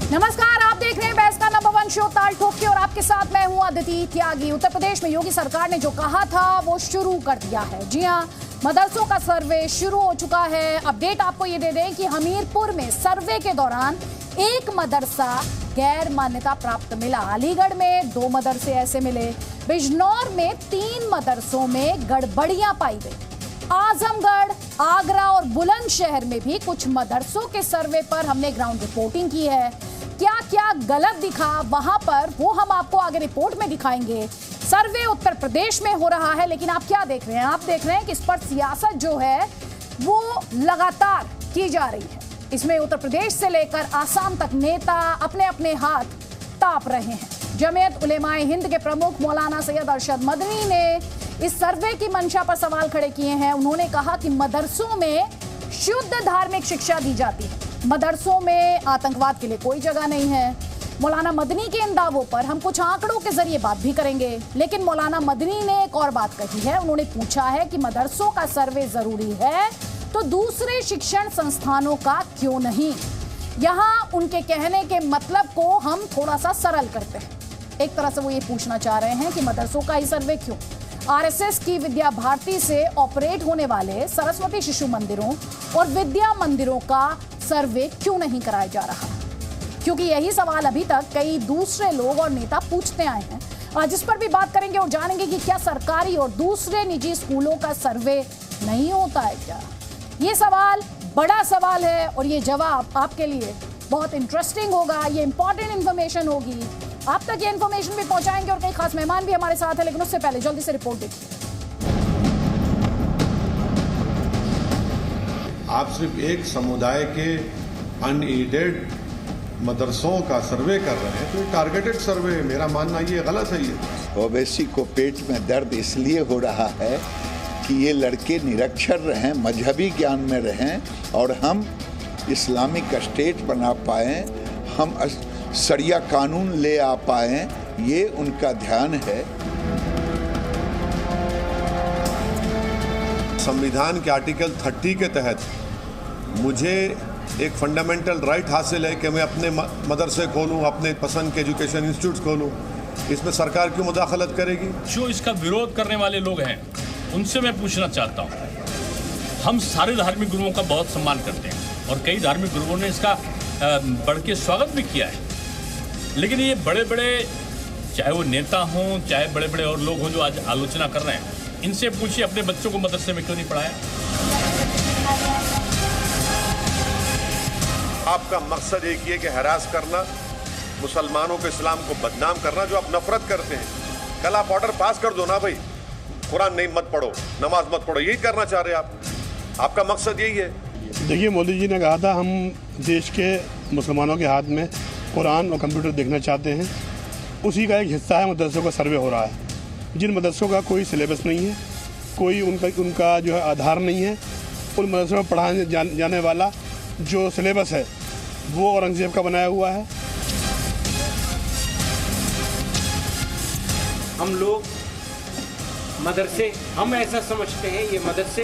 नमस्कार, आप देख रहे हैं बहस का नंबर 1 शो ताल ठोक के और आपके साथ मैं हूं अदिति त्यागी। उत्तर प्रदेश में योगी सरकार ने जो कहा था वो शुरू कर दिया है। जी हां, मदरसों का सर्वे शुरू हो चुका है। अपडेट आपको ये दे दें कि हमीरपुर में सर्वे के दौरान एक मदरसा गैर मान्यता प्राप्त मिला। अलीगढ़ में 2 मदरसे ऐसे मिले। बिजनौर में 3 मदरसों में गड़बड़ियां पाई गई। आजमगढ़, आगरा और बुलंदशहर में भी कुछ मदरसों के सर्वे पर हमने ग्राउंड रिपोर्टिंग की है। क्या क्या गलत दिखा वहां पर वो हम आपको आगे रिपोर्ट में दिखाएंगे। सर्वे उत्तर प्रदेश में हो रहा है, लेकिन आप क्या देख रहे हैं? आप देख रहे हैं कि इस पर सियासत जो है वो लगातार की जा रही है। इसमें उत्तर प्रदेश से लेकर आसाम तक नेता अपने अपने हाथ ताप रहे हैं। जमीयत उलेमाए हिंद के प्रमुख मौलाना सैयद अरशद मदनी ने इस सर्वे की मंशा पर सवाल खड़े किए हैं। उन्होंने कहा कि मदरसों में शुद्ध धार्मिक शिक्षा दी जाती है, मदरसों में आतंकवाद के लिए कोई जगह नहीं है। मौलाना मदनी के इन दावों पर हम कुछ आंकड़ों के जरिए बात भी करेंगे, लेकिन मौलाना मदनी ने एक और बात कही है। उन्होंने पूछा है कि मदरसों का सर्वे जरूरी है तो दूसरे शिक्षण संस्थानों का क्यों नहीं। यहाँ उनके कहने के मतलब को हम थोड़ा सा सरल करते हैं। एक तरह से वो ये पूछना चाह रहे हैं कि मदरसों का ही सर्वे क्यों, आरएसएस की विद्या भारती से ऑपरेट होने वाले सरस्वती शिशु मंदिरों और विद्या मंदिरों का सर्वे क्यों नहीं कराया जा रहा, क्योंकि यही सवाल अभी तक कई दूसरे लोग और नेता पूछते आए हैं। आज इस पर भी बात करेंगे और जानेंगे कि क्या सरकारी और दूसरे निजी स्कूलों का सर्वे नहीं होता है क्या। ये सवाल बड़ा सवाल है और ये जवाब आपके लिए बहुत इंटरेस्टिंग होगा। ये इंपॉर्टेंट इंफॉर्मेशन होगी, आप तक ये इंफॉर्मेशन भी पहुंचाएंगे और कई खास मेहमान भी हमारे साथ है। लेकिन उससे पहले जल्दी से रिपोर्ट देखिए। आप सिर्फ एक समुदाय के अनएडेड मदरसों का सर्वे कर रहे हैं, तो ये टारगेटेड सर्वे है। मेरा मानना ये गलत है। ये ओवैसी को पेट में दर्द इसलिए हो रहा है कि ये लड़के निरक्षर रहें, मजहबी ज्ञान में रहें और हम इस्लामिक स्टेट बना पाएं, हम शरिया कानून ले आ पाएं, ये उनका ध्यान है। संविधान के आर्टिकल 30 के तहत मुझे एक फंडामेंटल राइट हासिल है कि मैं अपने मदरसे खोलूं, अपने पसंद के एजुकेशन इंस्टीट्यूट खोलूं। इसमें सरकार क्यों मुदाखलत करेगी? जो इसका विरोध करने वाले लोग हैं उनसे मैं पूछना चाहता हूँ, हम सारे धार्मिक गुरुओं का बहुत सम्मान करते हैं और कई धार्मिक गुरुओं ने इसका बढ़ के स्वागत भी किया है, लेकिन ये बड़े बड़े चाहे वो नेता हों चाहे बड़े बड़े और लोग हों जो आज आलोचना कर रहे हैं, इनसे पूछिए अपने बच्चों को मदरसे में क्यों नहीं पढ़ाया। आपका मकसद एक ही है कि हरास करना, मुसलमानों को, इस्लाम को बदनाम करना, जो आप नफरत करते हैं। कल आप ऑर्डर पास कर दो ना भाई, कुरान नहीं मत पढ़ो, नमाज मत पढ़ो, यही करना चाह रहे हैं आप। आपका मकसद यही है। देखिए, मोदी जी ने कहा था हम देश के मुसलमानों के हाथ में कुरान और कंप्यूटर देखना चाहते हैं। उसी का एक हिस्सा है मदरसों का सर्वे हो रहा है। जिन मदरसों का कोई सिलेबस नहीं है, कोई उनका जो है आधार नहीं है, उन मदरसों में पढ़ाने जाने वाला जो सिलेबस है वो औरंगजेब का बनाया हुआ है। हम लोग मदरसे, हम ऐसा समझते हैं ये मदरसे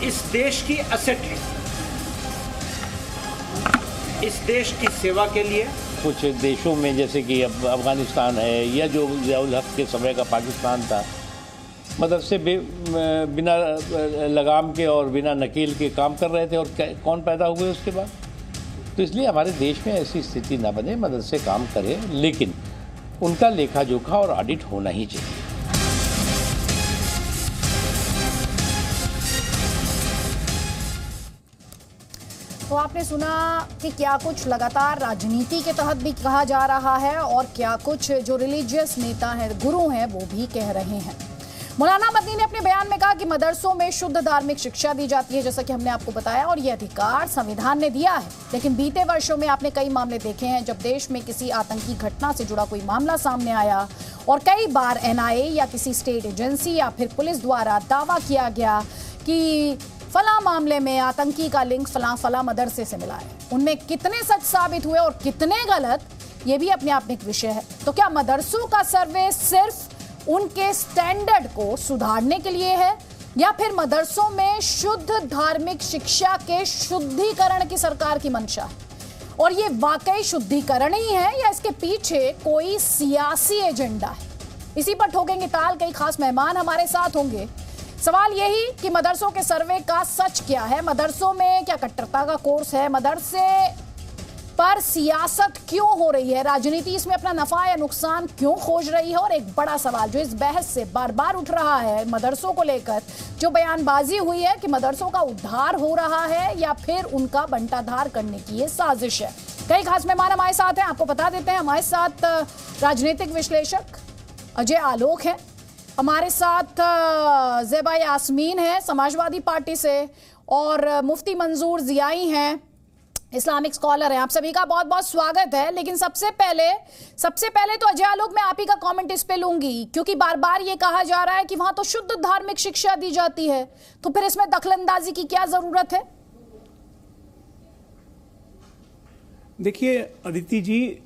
इस देश की असेट है, इस देश की सेवा के लिए। कुछ देशों में जैसे कि अब अफगानिस्तान है या जो ज़ियाउल हक के समय का पाकिस्तान था, मदरसे बिना लगाम के और बिना नकील के काम कर रहे थे और कौन पैदा हुए उसके बाद। तो इसलिए हमारे देश में ऐसी स्थिति ना बने, मदरसे काम करें, लेकिन उनका लेखा जोखा और ऑडिट होना ही चाहिए। तो आपने सुना कि क्या कुछ लगातार राजनीति के तहत भी कहा जा रहा है और क्या कुछ जो रिलीजियस नेता हैं, गुरु हैं, वो भी कह रहे हैं। मौलाना मदनी ने अपने बयान में कहा कि मदरसों में शुद्ध धार्मिक शिक्षा दी जाती है, जैसा कि हमने आपको बताया, और ये अधिकार संविधान ने दिया है। लेकिन बीते वर्षों में आपने कई मामले देखे हैं जब देश में किसी आतंकी घटना से जुड़ा कोई मामला सामने आया और कई बार एनआईए या किसी स्टेट एजेंसी या फिर पुलिस द्वारा दावा किया गया कि फला मामले में आतंकी का लिंक फला मदरसे से मिला है। उनमें कितने सच साबित हुए और कितने गलत, ये भी अपने आप में एक विषय है। तो क्या मदरसों का सर्वे सिर्फ उनके स्टैंडर्ड को सुधारने के लिए है या फिर मदरसों में शुद्ध धार्मिक शिक्षा के शुद्धिकरण की सरकार की मंशा है? और ये वाकई शुद्धिकरण ही है या इसके पीछे कोई सियासी एजेंडा है? इसी पर ठोकेंगे ताल। कई खास मेहमान हमारे साथ होंगे। सवाल यही कि मदरसों के सर्वे का सच क्या है, मदरसों में क्या कट्टरता का कोर्स है, मदरसे पर सियासत क्यों हो रही है, राजनीति इसमें अपना नफा या नुकसान क्यों खोज रही है, और एक बड़ा सवाल जो इस बहस से बार बार उठ रहा है मदरसों को लेकर, जो बयानबाजी हुई है कि मदरसों का उद्धार हो रहा है या फिर उनका बंटाधार करने की ये साजिश है। कई खास मेहमान हमारे साथ हैं, आपको बता देते हैं। हमारे साथ राजनीतिक विश्लेषक अजय आलोक है, हमारे साथ ज़ेबा यास्मीन है समाजवादी पार्टी से, और मुफ्ती मंजूर ज़ियाई हैं, इस्लामिक स्कॉलर हैं। आप सभी का बहुत बहुत स्वागत है। लेकिन सबसे पहले तो अजय आलोक, मैं आप ही का कमेंट इस पे लूंगी, क्योंकि बार बार ये कहा जा रहा है कि वहां तो शुद्ध धार्मिक शिक्षा दी जाती है, तो फिर इसमें दखलंदाजी की क्या जरूरत है? देखिए अदिति जी,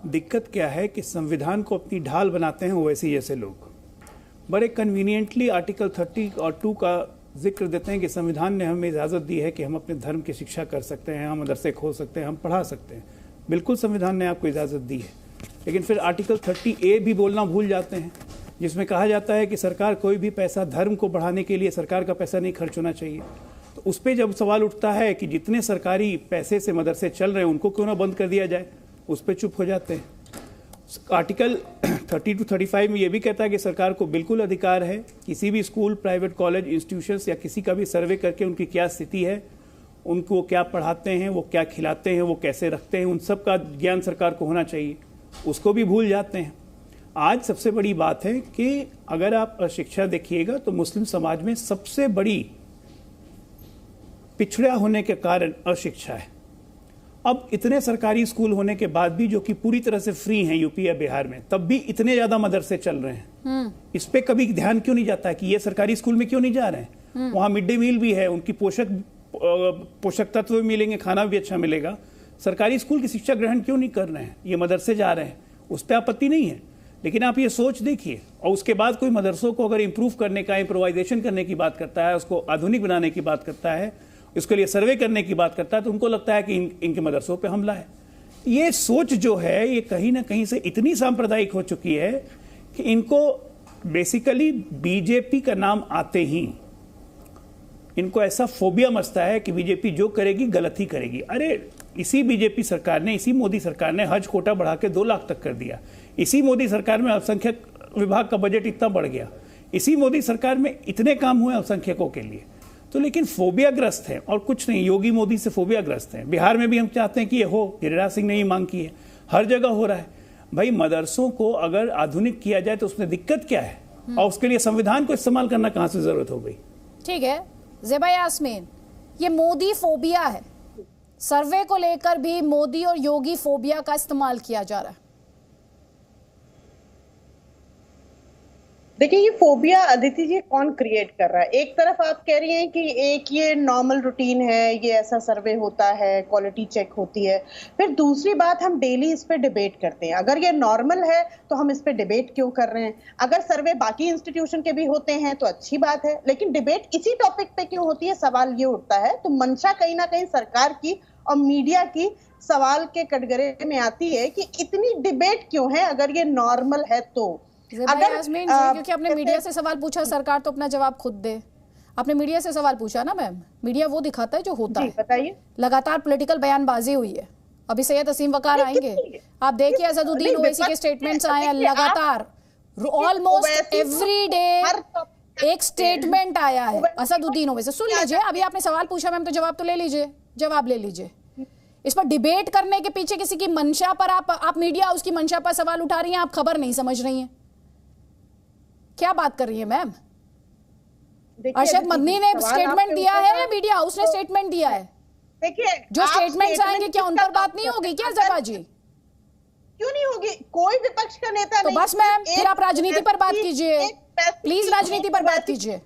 दिक्कत क्या है कि संविधान को अपनी ढाल बनाते हैं ओवैसी जैसे लोग, बड़े कन्वीनियंटली आर्टिकल 30 और 2 का जिक्र देते हैं कि संविधान ने हमें इजाज़त दी है कि हम अपने धर्म की शिक्षा कर सकते हैं, हम मदरसे खोल सकते हैं, हम पढ़ा सकते हैं। बिल्कुल संविधान ने आपको इजाज़त दी है, लेकिन फिर आर्टिकल 30A भी बोलना भूल जाते हैं, जिसमें कहा जाता है कि सरकार कोई भी पैसा धर्म को बढ़ाने के लिए सरकार का पैसा नहीं खर्च होना चाहिए। तो उस पर जब सवाल उठता है कि जितने सरकारी पैसे से मदरसे चल रहे हैं उनको क्यों ना बंद कर दिया जाए, उस पर चुप हो जाते हैं। आर्टिकल 30 to 35 में ये भी कहता है कि सरकार को बिल्कुल अधिकार है किसी भी स्कूल, प्राइवेट कॉलेज, इंस्टीट्यूशंस या किसी का भी सर्वे करके उनकी क्या स्थिति है, उनको क्या पढ़ाते हैं, वो क्या खिलाते हैं, वो कैसे रखते हैं, उन सब का ज्ञान सरकार को होना चाहिए। उसको भी भूल जाते हैं। आज सबसे बड़ी बात है कि अगर आप शिक्षा देखिएगा तो मुस्लिम समाज में सबसे बड़ी पिछड़ा होने के कारण अशिक्षा है। अब इतने सरकारी स्कूल होने के बाद भी, जो कि पूरी तरह से फ्री हैं यूपी या बिहार में, तब भी इतने ज्यादा मदरसे चल रहे हैं। इस पे कभी ध्यान क्यों नहीं जाता है कि ये सरकारी स्कूल में क्यों नहीं जा रहे हैं? वहां मिड डे मील भी है, उनकी पोषक तत्व भी मिलेंगे, खाना भी अच्छा मिलेगा। सरकारी स्कूल की शिक्षा ग्रहण क्यों नहीं कर रहे हैं? ये मदरसे जा रहे हैं, उस पर आपत्ति नहीं है। लेकिन आप ये सोच देखिए, और उसके बाद कोई मदरसों को अगर इंप्रूव करने का, इम्प्रोवाइजेशन करने की बात करता है, उसको आधुनिक बनाने की बात करता है, इसके लिए सर्वे करने की बात करता है, तो उनको लगता है कि इनके मदरसों पे हमला है। ये सोच जो है ये कहीं ना कहीं से इतनी सांप्रदायिक हो चुकी है कि इनको बेसिकली बीजेपी का नाम आते ही इनको ऐसा फोबिया मचता है कि बीजेपी जो करेगी गलत ही करेगी। अरे इसी बीजेपी सरकार ने, इसी मोदी सरकार ने हज कोटा बढ़ा के 2 लाख तक कर दिया। इसी मोदी सरकार में अल्पसंख्यक विभाग का बजट इतना बढ़ गया। इसी मोदी सरकार में इतने काम हुए अल्पसंख्यकों के लिए। तो लेकिन फोबियाग्रस्त है और कुछ नहीं, योगी मोदी से फोबियाग्रस्त है। बिहार में भी हम चाहते हैं कि ये हो, गिरिराज सिंह ने ये मांग की है, हर जगह हो रहा है। भाई मदरसों को अगर आधुनिक किया जाए तो उसमें दिक्कत क्या है? और उसके लिए संविधान को इस्तेमाल करना कहां से जरूरत हो गई? ठीक है ज़ेबा यास्मीन, ये मोदी फोबिया है, सर्वे को लेकर भी मोदी और योगी फोबिया का इस्तेमाल किया जा रहा है। देखिए ये फोबिया अदिति जी कौन क्रिएट कर रहा है? एक तरफ आप कह रही हैं कि एक ये नॉर्मल रूटीन है, ये ऐसा सर्वे होता है, क्वालिटी चेक होती है। फिर दूसरी बात, हम डेली इस पे डिबेट करते हैं। अगर ये नॉर्मल है तो हम इस पे डिबेट क्यों कर रहे हैं? अगर सर्वे बाकी इंस्टीट्यूशन के भी होते हैं तो अच्छी बात है, लेकिन डिबेट इसी टॉपिक पे क्यों होती है, सवाल ये उठता है। तो मंशा कहीं ना कहीं सरकार की और मीडिया की सवाल के कटघरे में आती है कि इतनी डिबेट क्यों है अगर ये नॉर्मल है तो। यास्मीन जी, क्योंकि आपने मीडिया से सवाल पूछा, सरकार तो अपना जवाब खुद दे। आपने मीडिया से सवाल पूछा ना मैम, मीडिया वो दिखाता है जो होता है। बताइए। लगातार पॉलिटिकल बयानबाजी हुई है। अभी सैयद असीम वकार आएंगे, आप देखिए असदुद्दीन ओवैसी के स्टेटमेंट्स आए हैं लगातार, ऑलमोस्ट एवरी डे एक स्टेटमेंट आया है असदुद्दीन ओवैसी। सुन लीजिए, अभी आपने सवाल पूछा मैम, तो जवाब तो ले लीजिए, जवाब ले लीजिए। इस पर डिबेट करने के पीछे किसी की मंशा पर आप मीडिया उसकी मंशा पर सवाल उठा रही हैं, आप खबर नहीं समझ रही हैं। क्या बात कर रही है मैम? अरशद मदनी ने स्टेटमेंट दिया है, मीडिया हाउस ने स्टेटमेंट दिया है। देखिए जो स्टेटमेंट्स आएंगे क्या उन पर बात नहीं होगी क्या ज़ेबा जी? क्यों नहीं होगी? कोई विपक्ष का नेता तो नहीं। बस मैम फिर आप राजनीति पर बात कीजिए, प्लीज राजनीति पर बात कीजिए।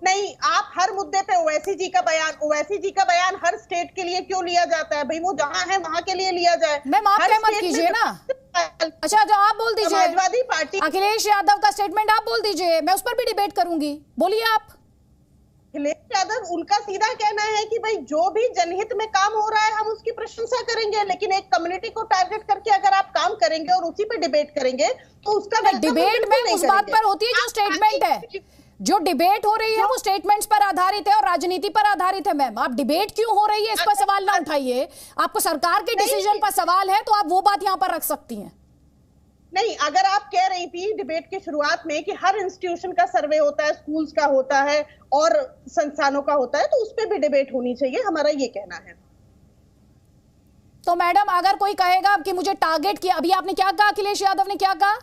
नहीं, आप हर मुद्दे पे ओवैसी जी का बयान हर स्टेट के लिए क्यों लिया जाता है? भाई वो जहां है वहां के लिए लिया जाए। मैम आप क्या मत कीजिए ना। अच्छा जो आप बोल दीजिए, समाजवादी पार्टी अखिलेश यादव का स्टेटमेंट आप बोल दीजिए, मैं उस पर भी डिबेट करूंगी। बोलिए आप। अखिलेश यादव, उनका सीधा कहना है कि भाई जो भी जनहित में काम हो रहा है हम उसकी प्रशंसा करेंगे, लेकिन एक कम्युनिटी को टारगेट करके अगर आप काम करेंगे और उसी पे डिबेट करेंगे तो उसका डिबेट में उस बात पर होती है जो स्टेटमेंट है, जो डिबेट हो रही है वो स्टेटमेंट्स पर आधारित है और राजनीति पर आधारित है। मैम, आप डिबेट क्यों हो रही है इस पर सवाल ना उठाइए। आपको सरकार के डिसीजन पर सवाल है तो आप वो बात यहाँ पर रख सकती हैं। नहीं, अगर आप कह रही थी डिबेट की शुरुआत में कि हर इंस्टीट्यूशन का सर्वे होता है, स्कूल्स का होता है और संस्थानों का होता है, तो उस पर भी डिबेट होनी चाहिए, हमारा ये कहना है। तो मैडम अगर कोई कहेगा कि मुझे टारगेट किया, अभी आपने क्या कहा, अखिलेश यादव ने क्या कहा,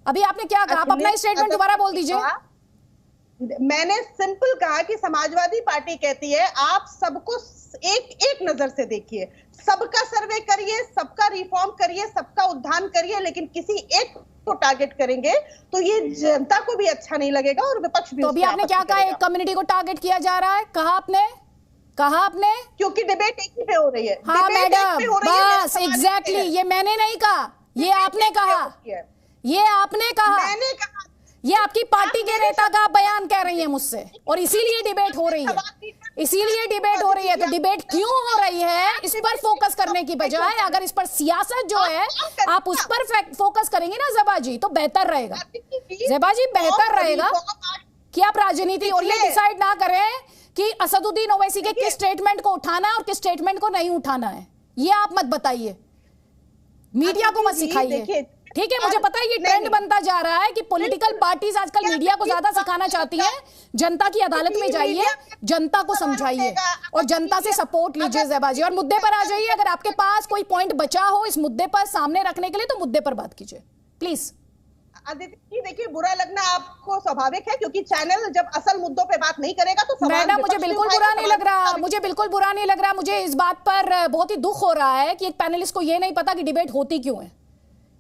अभी आपने क्या कहा, आप अपना स्टेटमेंट दोबारा बोल दीजिए। मैंने सिंपल कहा कि समाजवादी पार्टी कहती है आप सबको एक नजर से देखिए, सबका सर्वे करिए, सबका रिफॉर्म करिए, सबका उद्धार करिए, लेकिन किसी एक को टारगेट करेंगे तो ये जनता को भी अच्छा नहीं लगेगा और विपक्ष भी। तो अभी आपने क्या कहा, एक कम्युनिटी को टारगेट किया जा रहा है, कहा आपने क्योंकि डिबेट एक ही पे हो रही है। हाँ मैडम, बस एग्जैक्टली, ये मैंने नहीं कहा, ये आपने कहा, ये आपने कहा, मैंने कहा, ये आपकी पार्टी के नेता का बयान कह रही है मुझसे, और इसीलिए डिबेट हो रही है, इसीलिए डिबेट हो रही है। तो डिबेट क्यों हो रही है इस पर फोकस करने की बजाय अगर इस पर सियासत जो है आप उस पर फोकस करेंगे ना ज़ेबा जी, तो बेहतर रहेगा। ज़ेबा जी, बेहतर रहेगा कि आप राजनीति और ये डिसाइड ना करें कि असदुद्दीन ओवैसी के किस स्टेटमेंट को उठाना है और किस स्टेटमेंट को नहीं उठाना है। ये आप मत बताइए, मीडिया को मत सिखाइए, ठीक है? मुझे पता है ये ट्रेंड बनता जा रहा है कि पॉलिटिकल पार्टीज आजकल मीडिया को ज्यादा सिखाना चाहती हैं। जनता की अदालत में जाइए, जनता को समझाइए और जनता से सपोर्ट लीजिए ज़ेबा जी, और मुद्दे पर आ जाइए। अगर आपके पास कोई पॉइंट बचा हो इस मुद्दे पर सामने रखने के लिए तो मुद्दे पर बात कीजिए प्लीज। अदिति, देखिए बुरा लगना आपको स्वाभाविक है, क्योंकि चैनल जब असल मुद्दों पे बात नहीं करेगा तो मैडम मुझे बिल्कुल बुरा नहीं लग रहा, मुझे बिल्कुल बुरा नहीं लग रहा। मुझे इस बात पर बहुत ही दुख हो रहा है कि एक पैनलिस्ट को ये नहीं पता कि डिबेट होती क्यों है।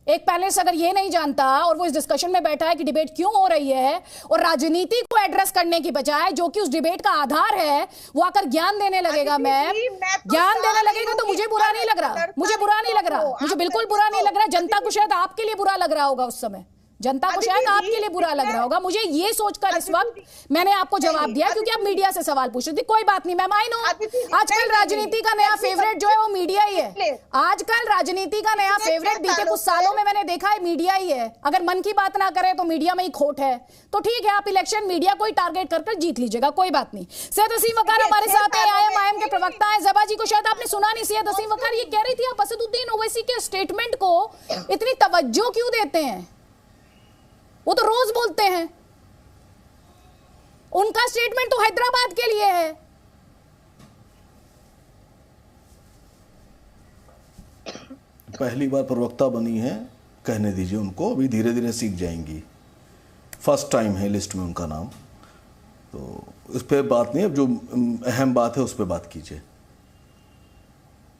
एक पैनलिस्ट अगर ये नहीं जानता और वो इस डिस्कशन में बैठा है कि डिबेट क्यों हो रही है और राजनीति को एड्रेस करने की बजाय जो कि उस डिबेट का आधार है वो आकर ज्ञान देने लगेगा, मैम ज्ञान देने लगेगा, तो मुझे बुरा नहीं लग रहा, मुझे बुरा नहीं लग रहा, मुझे बिल्कुल बुरा नहीं लग रहा। जनता को शायद आपके लिए बुरा लग रहा होगा उस समय, जनता को शायद आपके लिए बुरा लग रहा होगा। मुझे ये सोचकर इस वक्त मैंने आपको जवाब दिया क्योंकि आप मीडिया से सवाल पूछ रही थी। कोई बात नहीं मैम, आई नो आजकल राजनीति का नया फेवरेट जो है वो मीडिया ही है। आजकल राजनीति का नया फेवरेट बीते कुछ सालों में मैंने देखा है मीडिया ही है। अगर मन की बात ना करे तो मीडिया में ही खोट है। तो ठीक है, आप इलेक्शन मीडिया को ही टारगेट कर जीत लीजिएगा, कोई बात नहीं। सैयद हसीम वकार हमारे साथ है, IMIM के प्रवक्ता है। ज़ेबा जी को शायद आपने सुना नहीं, सैयद हसीम वकार ये कह रही थी आप असदुद्दीन ओवैसी के स्टेटमेंट को इतनी तवज्जो क्यों देते हैं? वो तो रोज बोलते हैं, उनका स्टेटमेंट तो हैदराबाद के लिए है। पहली बार प्रवक्ता बनी है, कहने दीजिए उनको, अभी धीरे धीरे सीख जाएंगी। फर्स्ट टाइम है लिस्ट में उनका नाम, तो इस पे बात नहीं, अब जो अहम बात है उस पे बात कीजिए।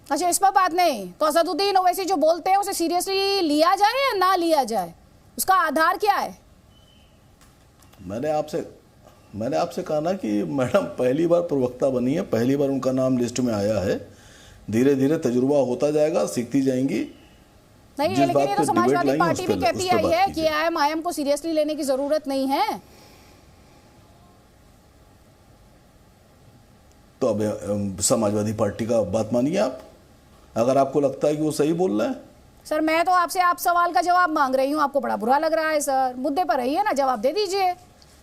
अच्छा, इस पर बात नहीं, तो असदुद्दीन ओवैसी जो बोलते हैं उसे सीरियसली लिया जाए या ना लिया जाए, उसका आधार क्या है? मैंने आपसे कहा ना कि मैडम पहली बार प्रवक्ता बनी है, पहली बार उनका नाम लिस्ट में आया है, धीरे धीरे तजुर्बा होता जाएगा, सीखती जाएंगी। नहीं, लेकिन ये तो समाजवादी पार्टी भी कहती आई है कि IMIM को सीरियसली लेने की जरूरत नहीं है। तो अब समाजवादी पार्टी का बात मानिए आप, अगर आपको लगता है कि वो सही बोल रहे हैं। सर मैं तो आपसे आप सवाल का जवाब मांग रही हूँ, आपको बड़ा बुरा लग रहा है सर। मुद्दे पर रहिए ना, जवाब दे दीजिए।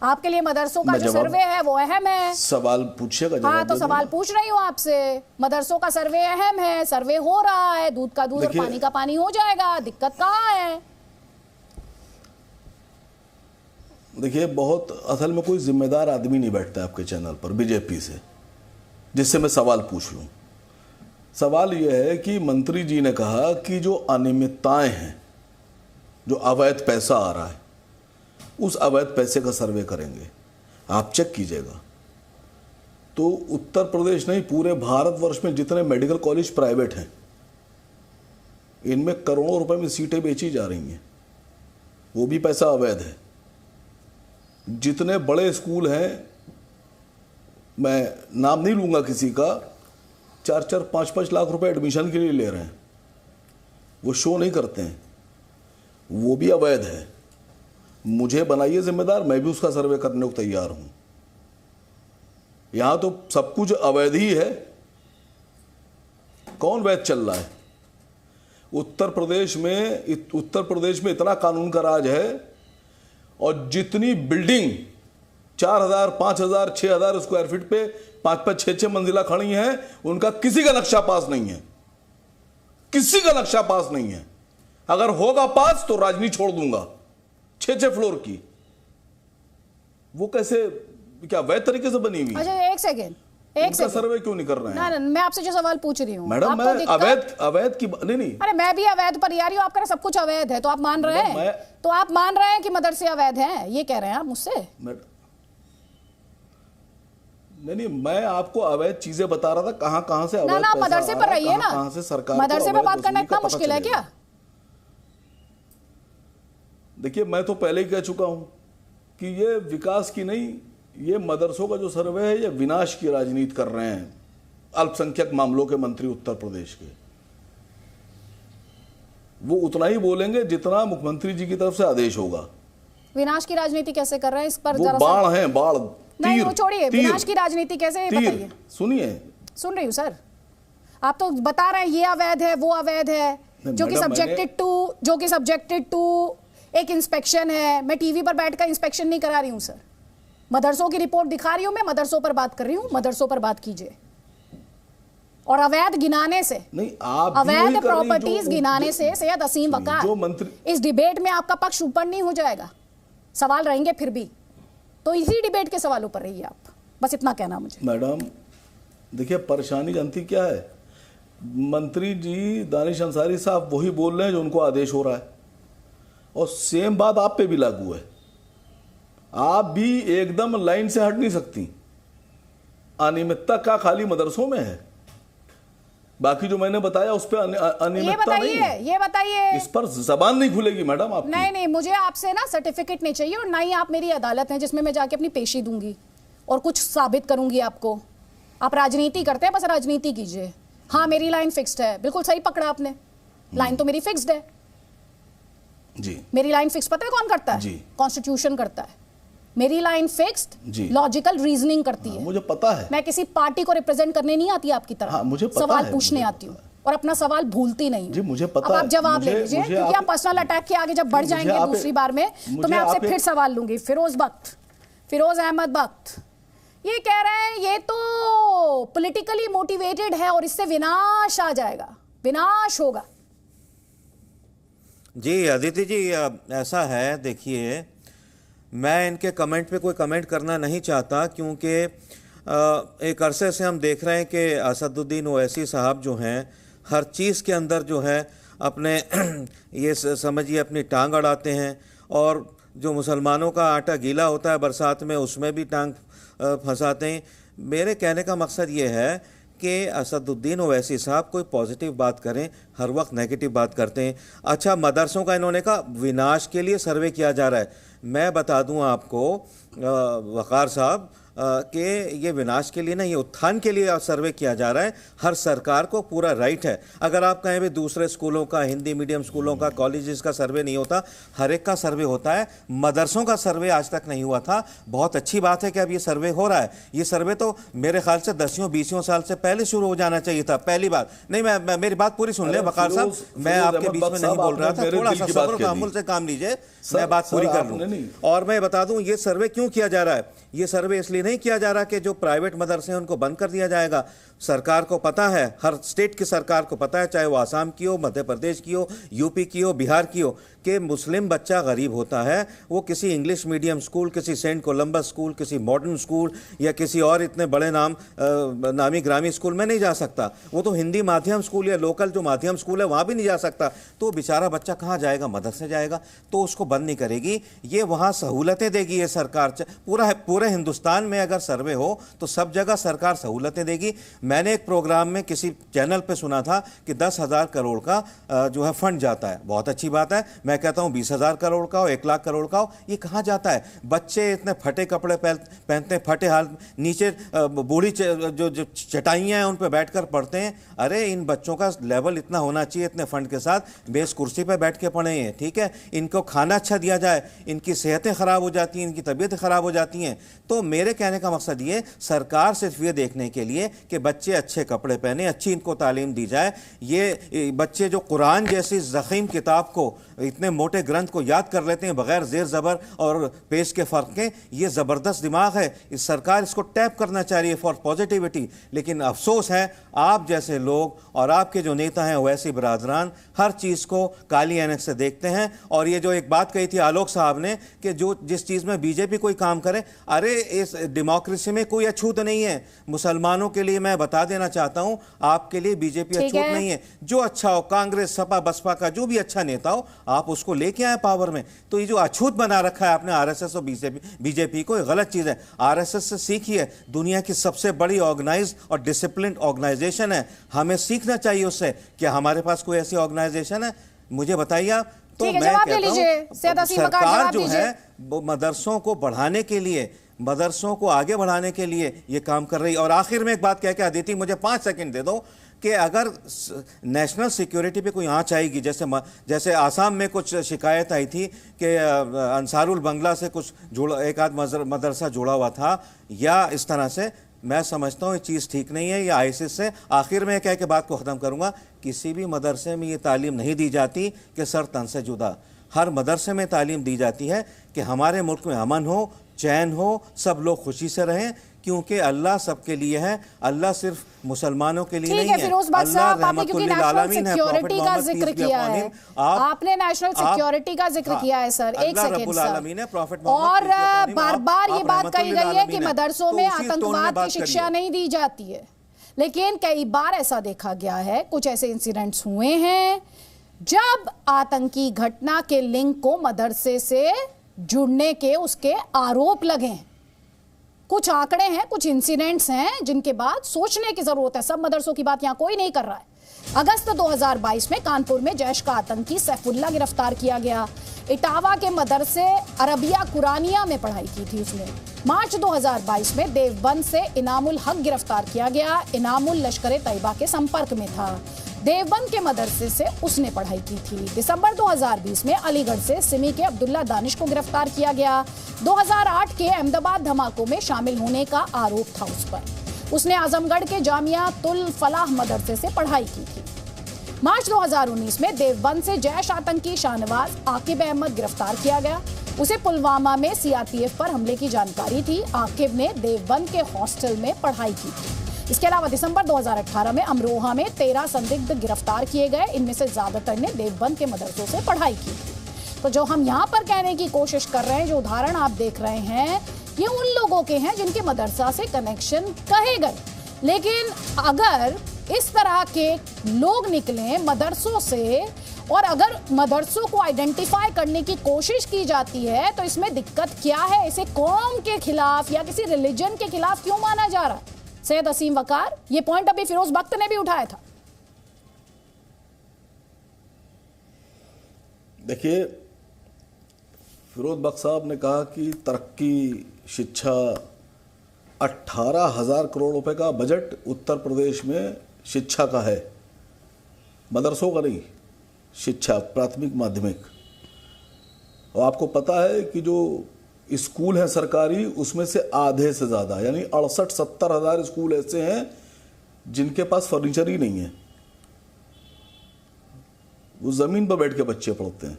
आपके लिए मदरसों का जो सर्वे है वो अहम है। सवाल पूछिएगा, हाँ तो सवाल पूछ रही हूँ आपसे। मदरसों का सर्वे अहम है, सर्वे हो रहा है, दूध का दूध और पानी का पानी हो जाएगा, दिक्कत कहाँ है? देखिए, बहुत असल में कोई जिम्मेदार आदमी नहीं बैठता आपके चैनल पर बीजेपी से जिससे मैं सवाल पूछ लूँ। सवाल यह है कि मंत्री जी ने कहा कि जो अनियमितताएं हैं, जो अवैध पैसा आ रहा है, उस अवैध पैसे का सर्वे करेंगे। आप चेक कीजिएगा तो उत्तर प्रदेश नहीं, पूरे भारतवर्ष में जितने मेडिकल कॉलेज प्राइवेट हैं, इनमें करोड़ों रुपए में सीटें बेची जा रही हैं, वो भी पैसा अवैध है। जितने बड़े स्कूल हैं, मैं नाम नहीं लूँगा किसी का, 4-4, 5-5 लाख रुपए एडमिशन के लिए ले रहे हैं, वो शो नहीं करते हैं, वो भी अवैध है। मुझे बनाइए जिम्मेदार, मैं भी उसका सर्वे करने को तैयार हूँ। यहां तो सब कुछ अवैध ही है। कौन वैध चल रहा है? उत्तर प्रदेश में इतना कानून का राज है, और जितनी बिल्डिंग 4000, 5000, 6000 स्क्वायर फीट पे 5-5, 6-6 मंजिला खड़ी हैं, उनका किसी का नक्शा पास नहीं है, किसी का नक्शा पास नहीं है। अगर होगा पास तो राजनीति छोड़ दूंगा। 6-6 फ्लोर की, वो कैसे, क्या वैध तरीके से बनी हुई? अच्छा एक सेकेंड, सर्वे क्यों नहीं कर रहे हैं? ना, मैं आपसे जो सवाल पूछ रही हूँ मैडम, मैं अवैध की नहीं। अरे मैं भी अवैध पर आ रही हूँ, आप कह रहे सब कुछ अवैध है, तो आप मान रहे हैं, तो आप मान रहे हैं कि मदरसे अवैध हैं, ये कह रहे हैं आप मुझसे? नहीं, मैं आपको अवैध चीजें बता रहा था, कहां से अवैध ना, मदरसे पर रहिए ना, कहां से सरकार मदरसे पर बात करना इतना मुश्किल है क्या? देखिए, मैं तो पहले ही कह चुका हूं कि ये विकास की नहीं, ये मदरसों का जो सर्वे है, ये विनाश की राजनीति कर रहे हैं अल्पसंख्यक मामलों के मंत्री उत्तर प्रदेश के। वो उतना ही बोलेंगे जितना मुख्यमंत्री जी की तरफ से आदेश होगा। विनाश की राजनीति कैसे कर रहे हैं, इस पर वो बाढ़ है, बाढ़, नहीं वो छोड़िए, विनाश की राजनीति कैसे, बताइए। सुनिए, सुन रही हूँ सर, आप तो बता रहे हैं ये अवैध है, वो अवैध है, जो कि सब्जेक्टेड टू एक इंस्पेक्शन है। मैं टीवी पर बैठकर इंस्पेक्शन नहीं करा रही हूँ सर, मदरसों की रिपोर्ट दिखा रही हूँ, मैं मदरसों पर बात कर रही हूँ, मदरसों पर बात कीजिए। और अवैध गिनाने से नहीं, आप अवैध प्रॉपर्टीज गिनाने से सैयद असीम वकार, इस डिबेट में आपका पक्ष ऊपर नहीं हो जाएगा, सवाल रहेंगे फिर भी, तो इसी डिबेट के सवालों पर रहिए आप, बस इतना कहना मुझे। मैडम देखिए, परेशानी जानती क्या है, मंत्री जी दानिश अंसारी साहब वही बोल रहे हैं जो उनको आदेश हो रहा है, और सेम बात आप पे भी लागू है। आप भी एकदम लाइन से हट नहीं सकती। अनियमितता का खाली मदरसों में है, बाकी जो मैंने बताया उस पर अनियमितता नहीं है। ये बताइए, इस पर जबान नहीं खुलेगी मैडम आपकी। नहीं, मुझे आपसे ना सर्टिफिकेट नहीं चाहिए, और ना ही आप मेरी अदालत हैं जिसमें मैं जाके अपनी पेशी दूंगी और कुछ साबित करूंगी आपको। आप राजनीति करते हैं, बस राजनीति कीजिए। हाँ, मेरी लाइन फिक्स्ड है, बिल्कुल सही पकड़ा आपने, लाइन तो मेरी फिक्स्ड है जी। मेरी लाइन फिक्स पता है कौन करता है? कॉन्स्टिट्यूशन करता है। मेरी लाइन फिक्स्ड लॉजिकल रीजनिंग करती है। मुझे पता है। मैं किसी पार्टी को रिप्रेजेंट करने नहीं आती आपकी तरह। मुझे पता सवाल है, पूछने आती हूँ और अपना सवाल भूलती नहीं। जी मुझे पता अब है। आप जवाब ले लीजिए, क्योंकि आप पर्सनल अटैक के आगे जब बढ़ जाएंगे दूसरी बार में, तो मैं आपसे फिर सवाल लूंगी। फिरोज अहमद बख्त ये कह रहे हैं ये तो पॉलिटिकली मोटिवेटेड है और इससे विनाश आ जाएगा, विनाश होगा। जी अदिति जी, ऐसा है, देखिए मैं इनके कमेंट पे कोई कमेंट करना नहीं चाहता, क्योंकि एक अरसे से हम देख रहे हैं कि असदुद्दीन ओवैसी साहब जो हैं हर चीज़ के अंदर जो है अपने ये समझिए अपनी टांग अड़ाते हैं, और जो मुसलमानों का आटा गीला होता है बरसात में उसमें भी टांग फंसाते हैं। मेरे कहने का मकसद ये है कि असदुद्दीन ओवैसी साहब कोई पॉजिटिव बात करें, हर वक्त नेगेटिव बात करते हैं। अच्छा, मदरसों का इन्होंने कहा विनाश के लिए सर्वे किया जा रहा है। मैं बता दूं आपको वकार साहब कि ये विनाश के लिए नहीं, ये उत्थान के लिए सर्वे किया जा रहा है। हर सरकार को पूरा राइट है। अगर आप कहें भी दूसरे स्कूलों का, हिंदी मीडियम स्कूलों का, कॉलेजेस का सर्वे नहीं होता, हर एक का सर्वे होता है। मदरसों का सर्वे आज तक नहीं हुआ था। बहुत अच्छी बात है कि अब ये सर्वे हो रहा है। ये सर्वे तो मेरे ख्याल से 10-20 साल से पहले शुरू हो जाना चाहिए था। पहली बात नहीं, मैं मेरी बात पूरी सुन ले वकार साहब, मैं आपके बीच में नहीं बोल रहा था, थोड़ा सा सब्र तहम्मुल से काम लीजिए, मैं बात पूरी कर लूँ। और मैं बता दूं ये सर्वे क्यों किया जा रहा है। ये सर्वे इसलिए नहीं किया जा रहा कि जो प्राइवेट मदरसे हैं उनको बंद कर दिया जाएगा। सरकार को पता है, हर स्टेट की सरकार को पता है, चाहे वो आसाम की हो, मध्य प्रदेश की हो, यूपी की हो, बिहार की हो, कि मुस्लिम बच्चा गरीब होता है, वो किसी इंग्लिश मीडियम स्कूल, किसी सेंट कोलंबस स्कूल, किसी मॉडर्न स्कूल या किसी और इतने बड़े नामी ग्रामी स्कूल में नहीं जा सकता। वो तो हिंदी माध्यम स्कूल या लोकल जो माध्यम स्कूल है वहाँ भी नहीं जा सकता। तो बेचारा बच्चा कहाँ जाएगा? मदरसे जाएगा। तो उसको बंद नहीं करेगी, ये वहाँ सहूलतें देगी ये सरकार। पूरे हिंदुस्तान में अगर सर्वे हो तो सब जगह सरकार सहूलतें देगी। मैंने एक प्रोग्राम में किसी चैनल पे सुना था कि 10,000 करोड़ का जो है फंड जाता है। बहुत अच्छी बात है, मैं कहता हूँ 20,000 करोड़ का हो, 1 लाख करोड़ का हो, ये कहाँ जाता है? बच्चे इतने फटे कपड़े पहनते हैं, फटे हाल, नीचे बूढ़ी जो चटाइयाँ हैं उन पर बैठ कर पढ़ते हैं। अरे इन बच्चों का लेवल इतना होना चाहिए, इतने फंड के साथ बेस कुर्सी पर बैठ के पढ़े हैं, ठीक है? इनको खाना अच्छा दिया जाए, इनकी सेहतें ख़राब हो जाती हैं, इनकी तबीयतें ख़राब हो जाती हैं। तो मेरे कहने का मकसद ये, सरकार सिर्फ ये देखने के लिए कि बच्चे अच्छे कपड़े पहने, अच्छी इनको तालीम दी जाए। ये बच्चे जो कुरान जैसी ज़ख़ीम किताब को, इतने मोटे ग्रंथ को याद कर लेते हैं बगैर ज़ेर ज़बर और पेश के फ़र्क के, ये ज़बरदस्त दिमाग है। इस सरकार इसको टैप करना चाहिए फॉर पॉजिटिविटी। लेकिन अफसोस है, आप जैसे लोग और आपके जो नेता हैं वैसे बरादरान हर चीज़ को काली ऐनक से देखते हैं। और ये जो एक बात कही थी आलोक साहब ने कि जो जिस चीज़ में बीजेपी कोई काम करे, अरे इस डेमोक्रेसी में कोई अछूत नहीं है। मुसलमानों के लिए मैं बता देना चाहता हूं, आपके लिए बीजेपी अछूत नहीं है। जो अच्छा हो, कांग्रेस, सपा, बसपा का जो भी अच्छा नेता हो, आप उसको लेके आए पावर में। तो ये जो अछूत बना रखा है आपने आरएसएस और बीजेपी को, ये गलत चीज़ है। आरएसएस से सीखिए, दुनिया की सबसे बड़ी ऑर्गेनाइज और डिसिप्लिन ऑर्गेनाइजेशन है, हमें सीखना चाहिए उससे। क्या हमारे पास कोई ऐसी ऑर्गेनाइजेशन है? मुझे बताइए आप। तो मैं कहता हूं सरकार जो है वो मदरसों को बढ़ाने के लिए, मदरसों को आगे बढ़ाने के लिए ये काम कर रही है। और आखिर में एक बात कह के अदिति, मुझे 5 सेकंड दे दो, कि अगर नेशनल सिक्योरिटी पे कोई आंच आएगी, जैसे आसाम में कुछ शिकायत आई थी कि अंसारुल बंगला से कुछ एक आध मदरसा जुड़ा हुआ था, या इस तरह से, मैं समझता हूँ ये चीज़ ठीक नहीं है, या आईसिस से। आखिर में कह के बात को ख़त्म करूँगा, किसी भी मदरसे में ये तालीम नहीं दी जाती कि सर तन से जुदा। हर मदरसे में तालीम दी जाती है कि हमारे मुल्क में अमन हो, चैन हो, सब लोग खुशी से रहें, क्योंकि अल्लाह सबके लिए है। अल्लाह सिर्फ मुसलमानों के लिए नहीं है। फिरोज बख्श साहब, आपने क्योंकि नेशनल सिक्योरिटी का जिक्र किया है, आपने नेशनल सिक्योरिटी का जिक्र किया है सर, एक सेकंड सर, और बार बार ये बात कही गई है कि मदरसों में आतंकवाद की शिक्षा नहीं दी जाती है। लेकिन कई बार ऐसा देखा गया है, कुछ ऐसे इंसिडेंट्स हुए हैं जब आतंकी घटना के लिंक को मदरसे से जुड़ने के उसके आरोप लगे हैं। कुछ आंकड़े हैं, कुछ इंसिडेंट्स हैं जिनके बाद सोचने की जरूरत है। सब मदरसों की बात यहां कोई नहीं कर रहा है। अगस्त 2022 में कानपुर में जैश का आतंकी सैफुल्ला गिरफ्तार किया गया। इटावा के मदरसे अरबिया कुरानिया में पढ़ाई की थी उसने। मार्च 2022 में देवबंद से इनामुल हक गिरफ्तार किया गया। इनामुल लश्कर तैयबा के संपर्क में था। देवबंद के मदरसे से उसने पढ़ाई की थी। दिसंबर 2020 में अलीगढ़ से सिमी के अब्दुल्ला दानिश को गिरफ्तार किया गया। 2008 के अहमदाबाद धमाकों में शामिल होने का आरोप था उस पर। उसने आजमगढ़ के जामिया तुल फलाह मदरसे से पढ़ाई की थी। मार्च 2019 में देवबंद से जैश आतंकी शाहनवाज आकिब अहमद गिरफ्तार किया गया। उसे पुलवामा में सीआरपीएफ पर हमले की जानकारी थी। आकिब ने देवबंद के हॉस्टल में पढ़ाई की थी। इसके अलावा दिसंबर 2018 में अमरोहा में 13 संदिग्ध गिरफ्तार किए गए। इनमें से ज्यादातर ने देवबंद के मदरसों से पढ़ाई की थी। तो जो हम यहाँ पर कहने की कोशिश कर रहे हैं, जो उदाहरण आप देख रहे हैं, ये उन लोगों के हैं जिनके मदरसा से कनेक्शन कहे गए। लेकिन अगर इस तरह के लोग निकलें मदरसों से, और अगर मदरसों को आइडेंटिफाई करने की कोशिश की जाती है, तो इसमें दिक्कत क्या है? इसे कौम के खिलाफ या किसी रिलीजन के खिलाफ क्यों माना जा रहा है? सैयद असीम वकार, ये पॉइंट अभी फिरोज बख्त ने भी उठाया था। देखिए, फिरोज बख्त साहब ने कहा कि तरक्की, शिक्षा, 18,000 करोड़ रुपए का बजट उत्तर प्रदेश में शिक्षा का है, मदरसों का नहीं, शिक्षा, प्राथमिक माध्यमिक। और आपको पता है कि जो स्कूल हैं सरकारी, उसमें से आधे से ज़्यादा यानी 68-70 हज़ार स्कूल ऐसे हैं जिनके पास फर्नीचर ही नहीं है। वो ज़मीन पर बैठ के बच्चे पढ़ते हैं।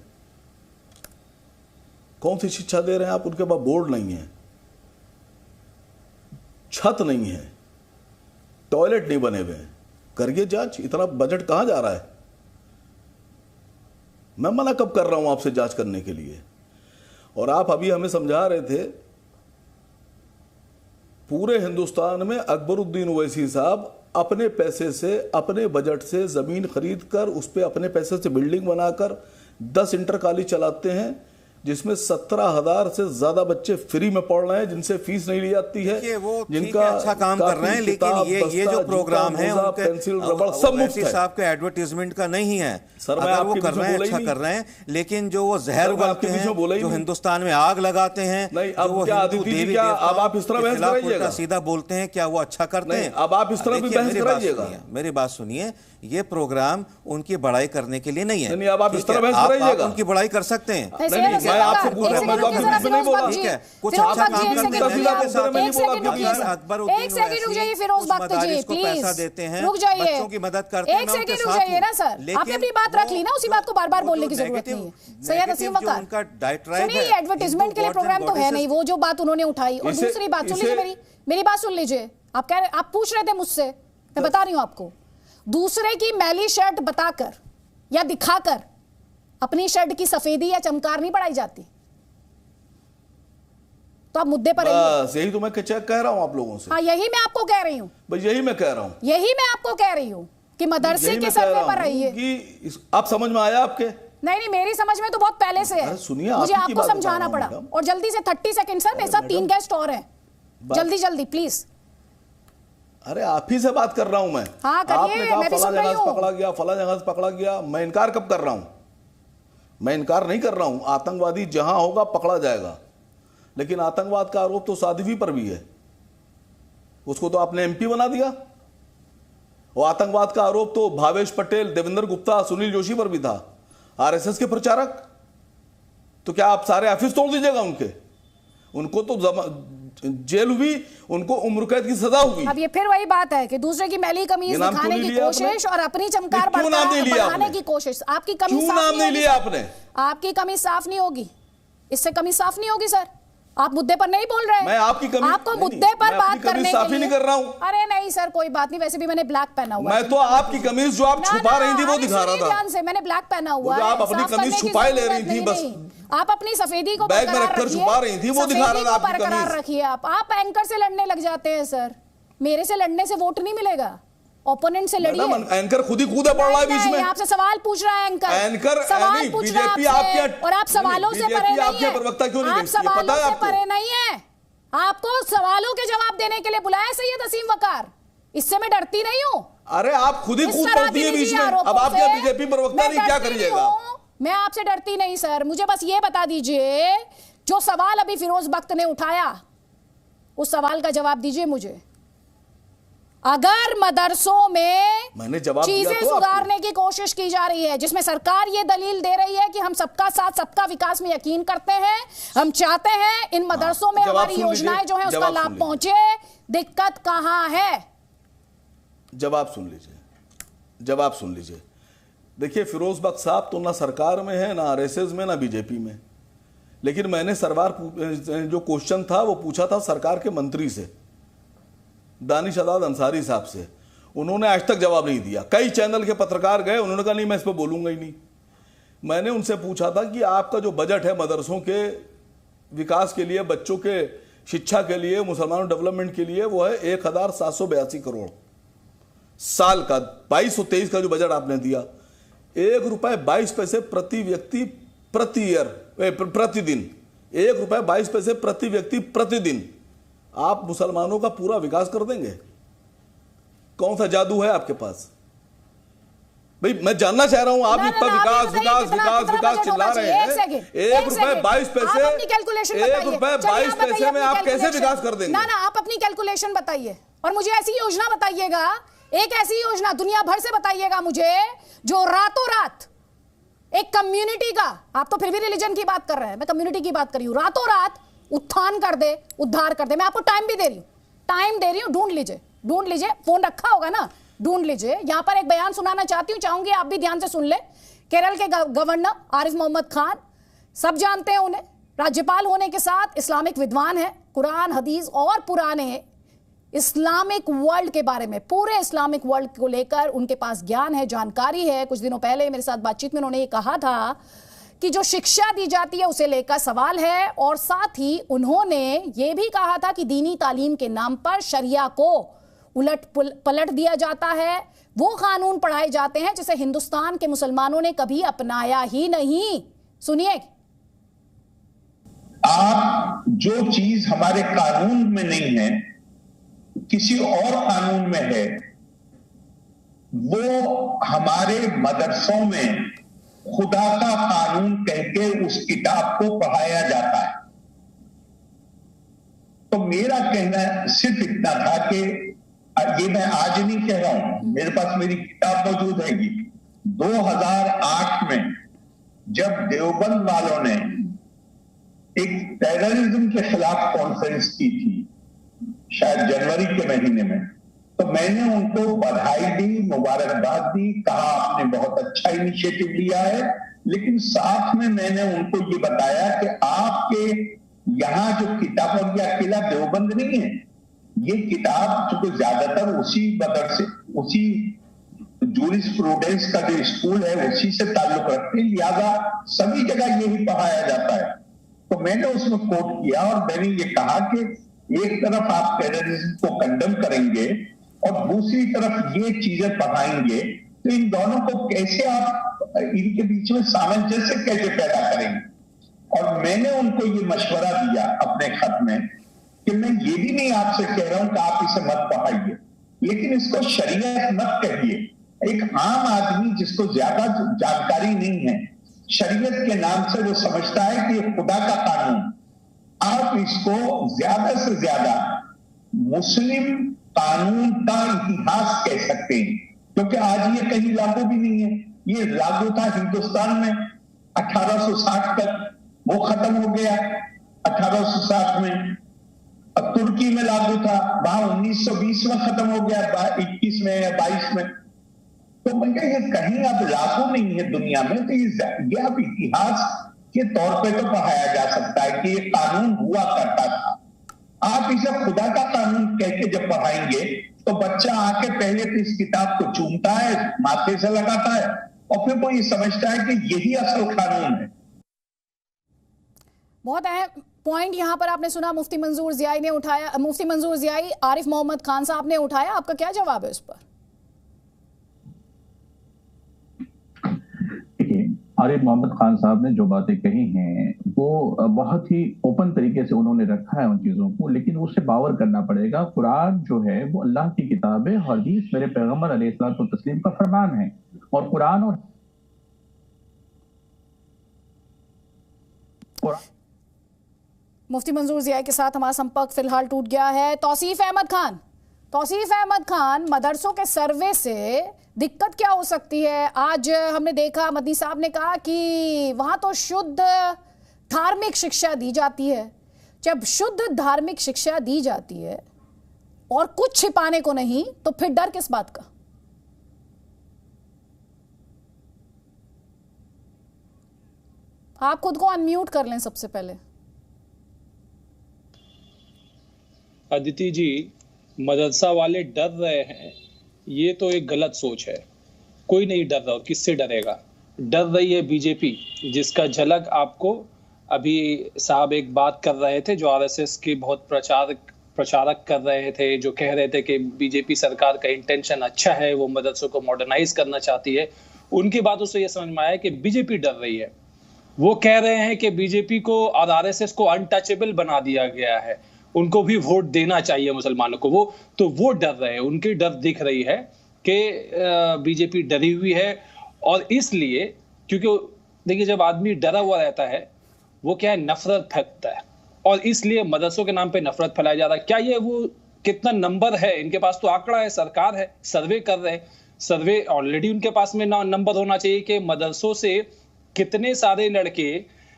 कौन सी शिक्षा दे रहे हैं आप? उनके पास बोर्ड नहीं है, छत नहीं है, टॉयलेट नहीं बने हुए हैं। करिए जांच, इतना बजट कहाँ जा रहा है? मैं मना कब कर रहा हूं आपसे जांच करने के लिए? और आप अभी हमें समझा रहे थे, पूरे हिंदुस्तान में अकबरुद्दीन ओवैसी साहब अपने पैसे से, अपने बजट से ज़मीन खरीद कर उस पर अपने पैसे से बिल्डिंग बनाकर 10 इंटर कॉलेज चलाते हैं, जिसमें 17,000 से ज्यादा बच्चे फ्री में पढ़ रहे हैं, जिनसे फीस नहीं ली जाती है, वो जिनका अच्छा काम कर रहे हैं, लेकिन ये जो प्रोग्राम है पेंसिल रबड़ सब मुफ्त है। साहब के एडवर्टीजमेंट का नहीं है सर, अगर वो कर रहे हैं अच्छा कर रहे हैं, लेकिन जो वो जहर उगलते हैं, जो हिंदुस्तान में आग लगाते हैं, जो वो हिंदू देवी देवताओं आप इस तरह बहस कराइएगा, सीधा बोलते हैं, क्या वो अच्छा करते हैं? अब आप इस तरह भी बहस कराइएगा। मेरी बात सुनिए, ये प्रोग्राम उनकी बड़ाई करने के लिए नहीं है। नहीं, अब आप इस तरह बहस कराइएगा। उनकी बड़ाई कर सकते हैं। मैं आपसे पूछ रहा हूं, मैं तो आपसे नहीं बोला। ठीक है, कुछ अच्छा काम करते हैं, अकबर एक सेकंड रुक जाइए, फिरोज बख्त जी प्लीज पैसा देते हैं, रुक जाइए, बच्चों की मदद करते हैं, एक सेकंड रुक जाइए ना सर, आपने अपनी बात रख ली ना, उसी बात को बार बार बोलने की जरूरत नहीं है। सैयद असीम वकार, सुनिए, एडवर्टाइजमेंट के लिए प्रोग्राम तो है नहीं, वो जो बात उन्होंने उठाई। और दूसरी बात सुन लीजिए, मेरी बात सुन लीजिए, आप कह रहे, आप पूछ रहे थे मुझसे, मैं बता रही हूं आपको, दूसरे की मैली शर्ट बताकर या दिखाकर अपनी शर्ट की सफेदी या चमकार नहीं बढ़ाई जाती। तो आप मुद्दे पर यही तो मैं कह रहा हूं आप लोगों से। हाँ, यही मैं आपको कह रही हूं, यही मैं कह रहा हूं, यही मैं आपको कह रही हूं कि मदरसे के सर्वे पर रहिए। कि आप समझ में आया आपके? नहीं, मेरी समझ में तो बहुत पहले से है, सुनिए, मुझे आपको समझाना पड़ा। और जल्दी से 30 सेकंड सर, मेरे साथ 3 गेस्ट और हैं, जल्दी प्लीज। अरे आप ही से बात कर रहा हूं मैं। हाँ करिए, मैं भी सुन रही हूं। पकड़ा गया, फला जगह से पकड़ा गया, मैं इनकार कब कर रहा हूं? मैं इनकार नहीं कर रहा हूं, आतंकवादी जहां होगा पकड़ा जाएगा, लेकिन आतंकवाद का आरोप तो साध्वी पर भी है, उसको तो आपने एमपी बना दिया। और आतंकवाद का आरोप तो भावेश पटेल, देवेंद्र गुप्ता, सुनील जोशी पर भी था, आरएसएस के प्रचारक। तो क्या आप सारे ऑफिस तोड़ दीजिएगा उनके? उनको तो जेल हुई, उनको उम्र कैद की सजा हुई। अब ये फिर वही बात है कि दूसरे की मैली कमीज दिखाने की कोशिश और अपनी चमकार बढ़ाने की कोशिश। आपकी कमीज नाम नहीं लिया आपने? आपकी कमीज साफ नहीं होगी, इससे कमीज साफ नहीं होगी सर। आप मुद्दे पर नहीं बोल रहे हैं। मैं आपकी कमीज, आपको मुद्दे पर बात करने के लिए नहीं कर रहा हूं। अरे नहीं सर, कोई बात नहीं, वैसे भी मैंने ब्लैक पहना हुआ है। मैं तो आपकी कमीज जो आप छुपा रही थी वो दिखा रहा था। ध्यान से, मैंने ब्लैक पहना हुआ है। आप अपनी कमीज छुपाए ले रही थी, बस आप अपनी सफेदी को बैग में रखकर छुपा रही थी, वो दिखा रहा था आपकी कमीज। बरकरार रखिए। आप एंकर से लड़ने लग जाते हैं सर, मेरे से लड़ने से वोट नहीं मिलेगा, ओपोनेंट से लड़िए। एंकर खुद ही कूदा पड़ रहा है बीच में। आपसे सवाल पूछ रहा है एंकर सवाल पूछ रहा है आपसे, और आप सवालों से परे नहीं है। आप सवालों से परे नहीं है, आपको सवालों के जवाब देने के लिए बुलाया सैयद असीम वकार, इससे मैं डरती नहीं हूं। अरे आप खुद ही कूद पड़ती है बीच में। अब आप क्या बीजेपी प्रवक्ता नहीं, क्या करिएगा? मैं आपसे डरती नहीं सर, मुझे बस ये बता दीजिए, जो सवाल अभी फिरोज बख्त ने उठाया उस सवाल का जवाब दीजिए मुझे। अगर मदरसों में चीजें सुधारने की कोशिश की जा रही है, जिसमें सरकार ये दलील दे रही है कि हम सबका साथ सबका विकास में यकीन करते हैं, हम चाहते हैं इन मदरसों में हमारी योजनाएं जो है उसका लाभ पहुंचे, दिक्कत कहां है? जवाब सुन लीजिए। देखिए, फिरोज बख्त साहब तो ना सरकार में है, ना आरएसएस में, ना बीजेपी में, लेकिन मैंने जो क्वेश्चन था वो पूछा था सरकार के मंत्री से, दानिश अदाद अंसारी साहब से। उन्होंने आज तक जवाब नहीं दिया। कई चैनल के पत्रकार गए, उन्होंने कहा नहीं मैं इस पर बोलूंगा ही नहीं। मैंने उनसे पूछा था कि आपका जो बजट है मदरसों के विकास के लिए, बच्चों के शिक्षा के लिए, मुसलमानों डेवलपमेंट के लिए, वो है 1782 करोड़ साल का। 2223 का जो बजट आपने दिया, ₹1.22 प्रति व्यक्ति प्रतिदिन, ₹1.22 प्रति व्यक्ति प्रतिदिन आप मुसलमानों का पूरा विकास कर देंगे? कौन सा जादू है आपके पास? भाई मैं जानना चाह रहा हूं, आप इतना विकास चिल्ला रहे हैं, ₹1.22 में आप कैसे विकास कर देंगे? ना आप अपनी कैलकुलेशन बताइए और मुझे ऐसी योजना बताइएगा, एक ऐसी योजना दुनिया भर से बताइएगा मुझे, जो रातों रात एक कम्युनिटी का, आप तो फिर भी रिलीजन की बात कर रहे हैं, मैं कम्युनिटी की बात कर रही हूं, रातों रात उत्थान कर दे, उद्धार कर दे। मैं आपको टाइम भी दे रही हूं, ढूंढ लीजिए, फोन रखा होगा ना, ढूंढ लीजिए। यहां पर एक बयान सुनाना चाहूंगी, आप भी ध्यान से सुन ले। केरल के गवर्नर आरिफ मोहम्मद खान, सब जानते हैं उन्हें, राज्यपाल होने के साथ इस्लामिक विद्वान है, कुरान हदीस और पुराने इस्लामिक वर्ल्ड के बारे में, पूरे इस्लामिक वर्ल्ड को लेकर उनके पास ज्ञान है, जानकारी है। कुछ दिनों पहले मेरे साथ बातचीत में उन्होंने ये कहा था कि जो शिक्षा दी जाती है उसे लेकर सवाल है, और साथ ही उन्होंने ये भी कहा था कि दीनी तालीम के नाम पर शरिया को उलट पलट दिया जाता है, वो कानून पढ़ाए जाते हैं जिसे हिंदुस्तान के मुसलमानों ने कभी अपनाया ही नहीं। सुनिए, आप जो चीज हमारे कानून में नहीं है, किसी और कानून में है, वो हमारे मदरसों में खुदा का कानून कह के उस किताब को पढ़ाया जाता है। तो मेरा कहना सिर्फ इतना था कि ये मैं आज नहीं कह रहा हूं, मेरे पास मेरी किताब मौजूद है। 2008 में जब देवबंद वालों ने एक टेररिज्म के खिलाफ कॉन्फ्रेंस की थी, शायद जनवरी के महीने में, तो मैंने उनको बधाई दी, मुबारकबाद दी, कहा आपने बहुत अच्छा इनिशिएटिव लिया है, लेकिन साथ में मैंने उनको ये बताया कि आपके यहाँ जो किताब, और यह अकेला देवबंद नहीं है, ये किताब चूंकि ज्यादातर उसी मदरसे, उसी जूरिस्प्रूडेंस का जो स्कूल है उसी से ताल्लुक रखते हैं, लिहाजा सभी जगह यही पढ़ाया जाता है। तो मैंने उसमें कोट किया और मैंने ये कहा कि एक तरफ आप टेररिज्म को कंडम करेंगे और दूसरी तरफ ये चीजें पढ़ाएंगे, तो इन दोनों को कैसे आप, इनके बीच में सामंजस्य कैसे पैदा करेंगे। और मैंने उनको ये मशवरा दिया अपने खत में कि मैं ये भी नहीं आपसे कह रहा हूं कि आप इसे मत पढ़ाइए, लेकिन इसको शरीयत मत कहिए। एक आम आदमी जिसको ज्यादा जानकारी नहीं है, शरीयत के नाम से वो समझता है कि ये खुदा का कानून, आप इसको ज्यादा से ज्यादा मुस्लिम कानून का इतिहास कह सकते हैं, क्योंकि आज ये कहीं लागू भी नहीं है। ये लागू था हिंदुस्तान में 1860 तक, वो खत्म हो गया 1860 में। अब तुर्की में लागू था, वहां 1920 में खत्म हो गया, 21 में या 22 में। तो मैं कह, ये कहीं अब लागू नहीं है दुनिया में, तो ये अब इतिहास के तौर पे तो पढ़ाया जा सकता है कि ये कानून हुआ करता था। आप इसे खुदा का कानून कह के जब पढ़ाएंगे तो बच्चा आके पहले तो इस किताब को चूमता है, माथे से लगाता है, और फिर वो ये समझता है कि यही असल कानून है। बहुत अहम पॉइंट यहाँ पर आपने सुना, मुफ्ती मंजूर ज़ियाई ने उठाया, मुफ्ती मंजूर ज़ियाई, आरिफ मोहम्मद खान साहब ने उठाया, आपका क्या जवाब है उस पर? आरिफ मोहम्मद खान साहब ने जो बातें कही हैं वो बहुत ही ओपन तरीके से उन्होंने रखा है उन चीज़ों को, लेकिन उसे बावर करना पड़ेगा। कुरान जो है वो अल्लाह की किताब है, हदीस मेरे पैगंबर अलैहिस्सलातु तस्लीम का फरमान है, और कुरान और मुफ्ती मंजूर ज़ियाई के साथ हमारा संपर्क फिलहाल टूट गया है। तौसीफ अहमद खान, मदरसों के सर्वे से दिक्कत क्या हो सकती है? आज हमने देखा, मदनी साहब ने कहा कि वहां तो शुद्ध धार्मिक शिक्षा दी जाती है। जब शुद्ध धार्मिक शिक्षा दी जाती है और कुछ छिपाने को नहीं, तो फिर डर किस बात का? आप खुद को अनम्यूट कर लें सबसे पहले। अदिति जी, मदरसा वाले डर रहे हैं, ये तो एक गलत सोच है। कोई नहीं डर रहा, किससे डरेगा? डर रही है बीजेपी, जिसका झलक आपको अभी साहब एक बात कर रहे थे, जो आरएसएस के बहुत प्रचारक कर रहे थे, जो कह रहे थे कि बीजेपी सरकार का इंटेंशन अच्छा है, वो मदरसों को मॉडर्नाइज करना चाहती है। उनकी बातों से ये समझ में आया कि बीजेपी डर रही है। वो कह रहे हैं कि बीजेपी को और आरएसएस को अनटचेबल बना दिया गया है, उनको भी वोट देना चाहिए मुसलमानों को। वो डर रहे हैं, उनकी डर दिख रही है कि बीजेपी डरी हुई है। और इसलिए, क्योंकि देखिए जब आदमी डरा हुआ रहता है वो क्या है, नफरत फैलता है, और इसलिए मदरसों के नाम पे नफरत फैलाया जा रहा है। क्या ये वो कितना नंबर है, इनके पास तो आंकड़ा है, सरकार है, सर्वे कर रहे हैं, सर्वे ऑलरेडी उनके पास में नंबर होना चाहिए कि मदरसों से कितने सारे लड़के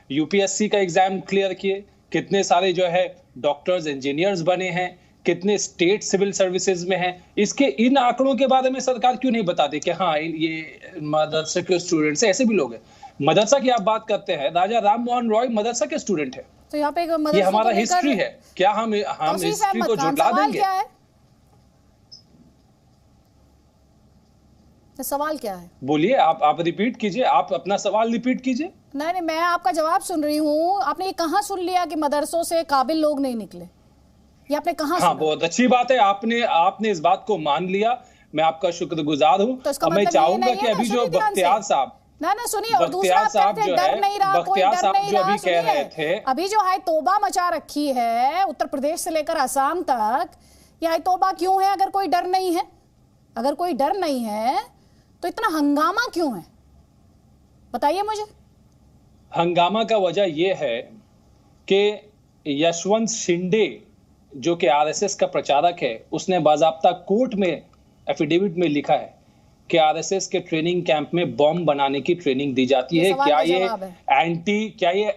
यूपीएससी का एग्जाम क्लियर किए, कितने सारे जो है डॉक्टर्स इंजीनियर्स बने हैं, कितने स्टेट सिविल सर्विसेज में हैं। इसके इन आंकड़ों के बारे में सरकार क्यों नहीं बताती कि हाँ ये मदरसे के स्टूडेंट्स हैं? ऐसे भी लोग हैं। मदरसा की आप बात करते हैं, राजा राम मोहन रॉय मदरसा के स्टूडेंट है। तो यहाँ पे ये हमारा हिस्ट्री है, क्या हम हिस्ट्री को झुठला देंगे? सवाल क्या है? बोलिए, आप रिपीट कीजिए, आप अपना सवाल रिपीट कीजिए। नहीं, मैं आपका जवाब सुन रही हूँ। आपने ये कहाँ सुन लिया कि मदरसों से काबिल लोग नहीं निकले? ये आपने कहाँ सुना? बहुत अच्छी बात है, आपने इस बात को मान लिया, मैं आपका शुक्रगुजार हूँ। तो मैं चाहूंगा कि अभी जो बख्तियार साहब, ना सुनिए, और दूसरा आप कहते हैं डर नहीं रहा, कोई डर नहीं रहा। सुनिए, अभी जो है तौबा मचा रखी है उत्तर प्रदेश से लेकर असम तक, यह तौबा क्यों है? अगर कोई डर नहीं है, अगर कोई डर नहीं है तो इतना हंगामा क्यों है, बताइए मुझे। हंगामा का वजह यह है कि यशवंत शिंदे जो कि आरएसएस का प्रचारक है, उसने बाजाब्ता कोर्ट में एफिडेविट में लिखा है कि आरएसएस के ट्रेनिंग कैंप में बॉम्ब बनाने की ट्रेनिंग दी जाती है। क्या ये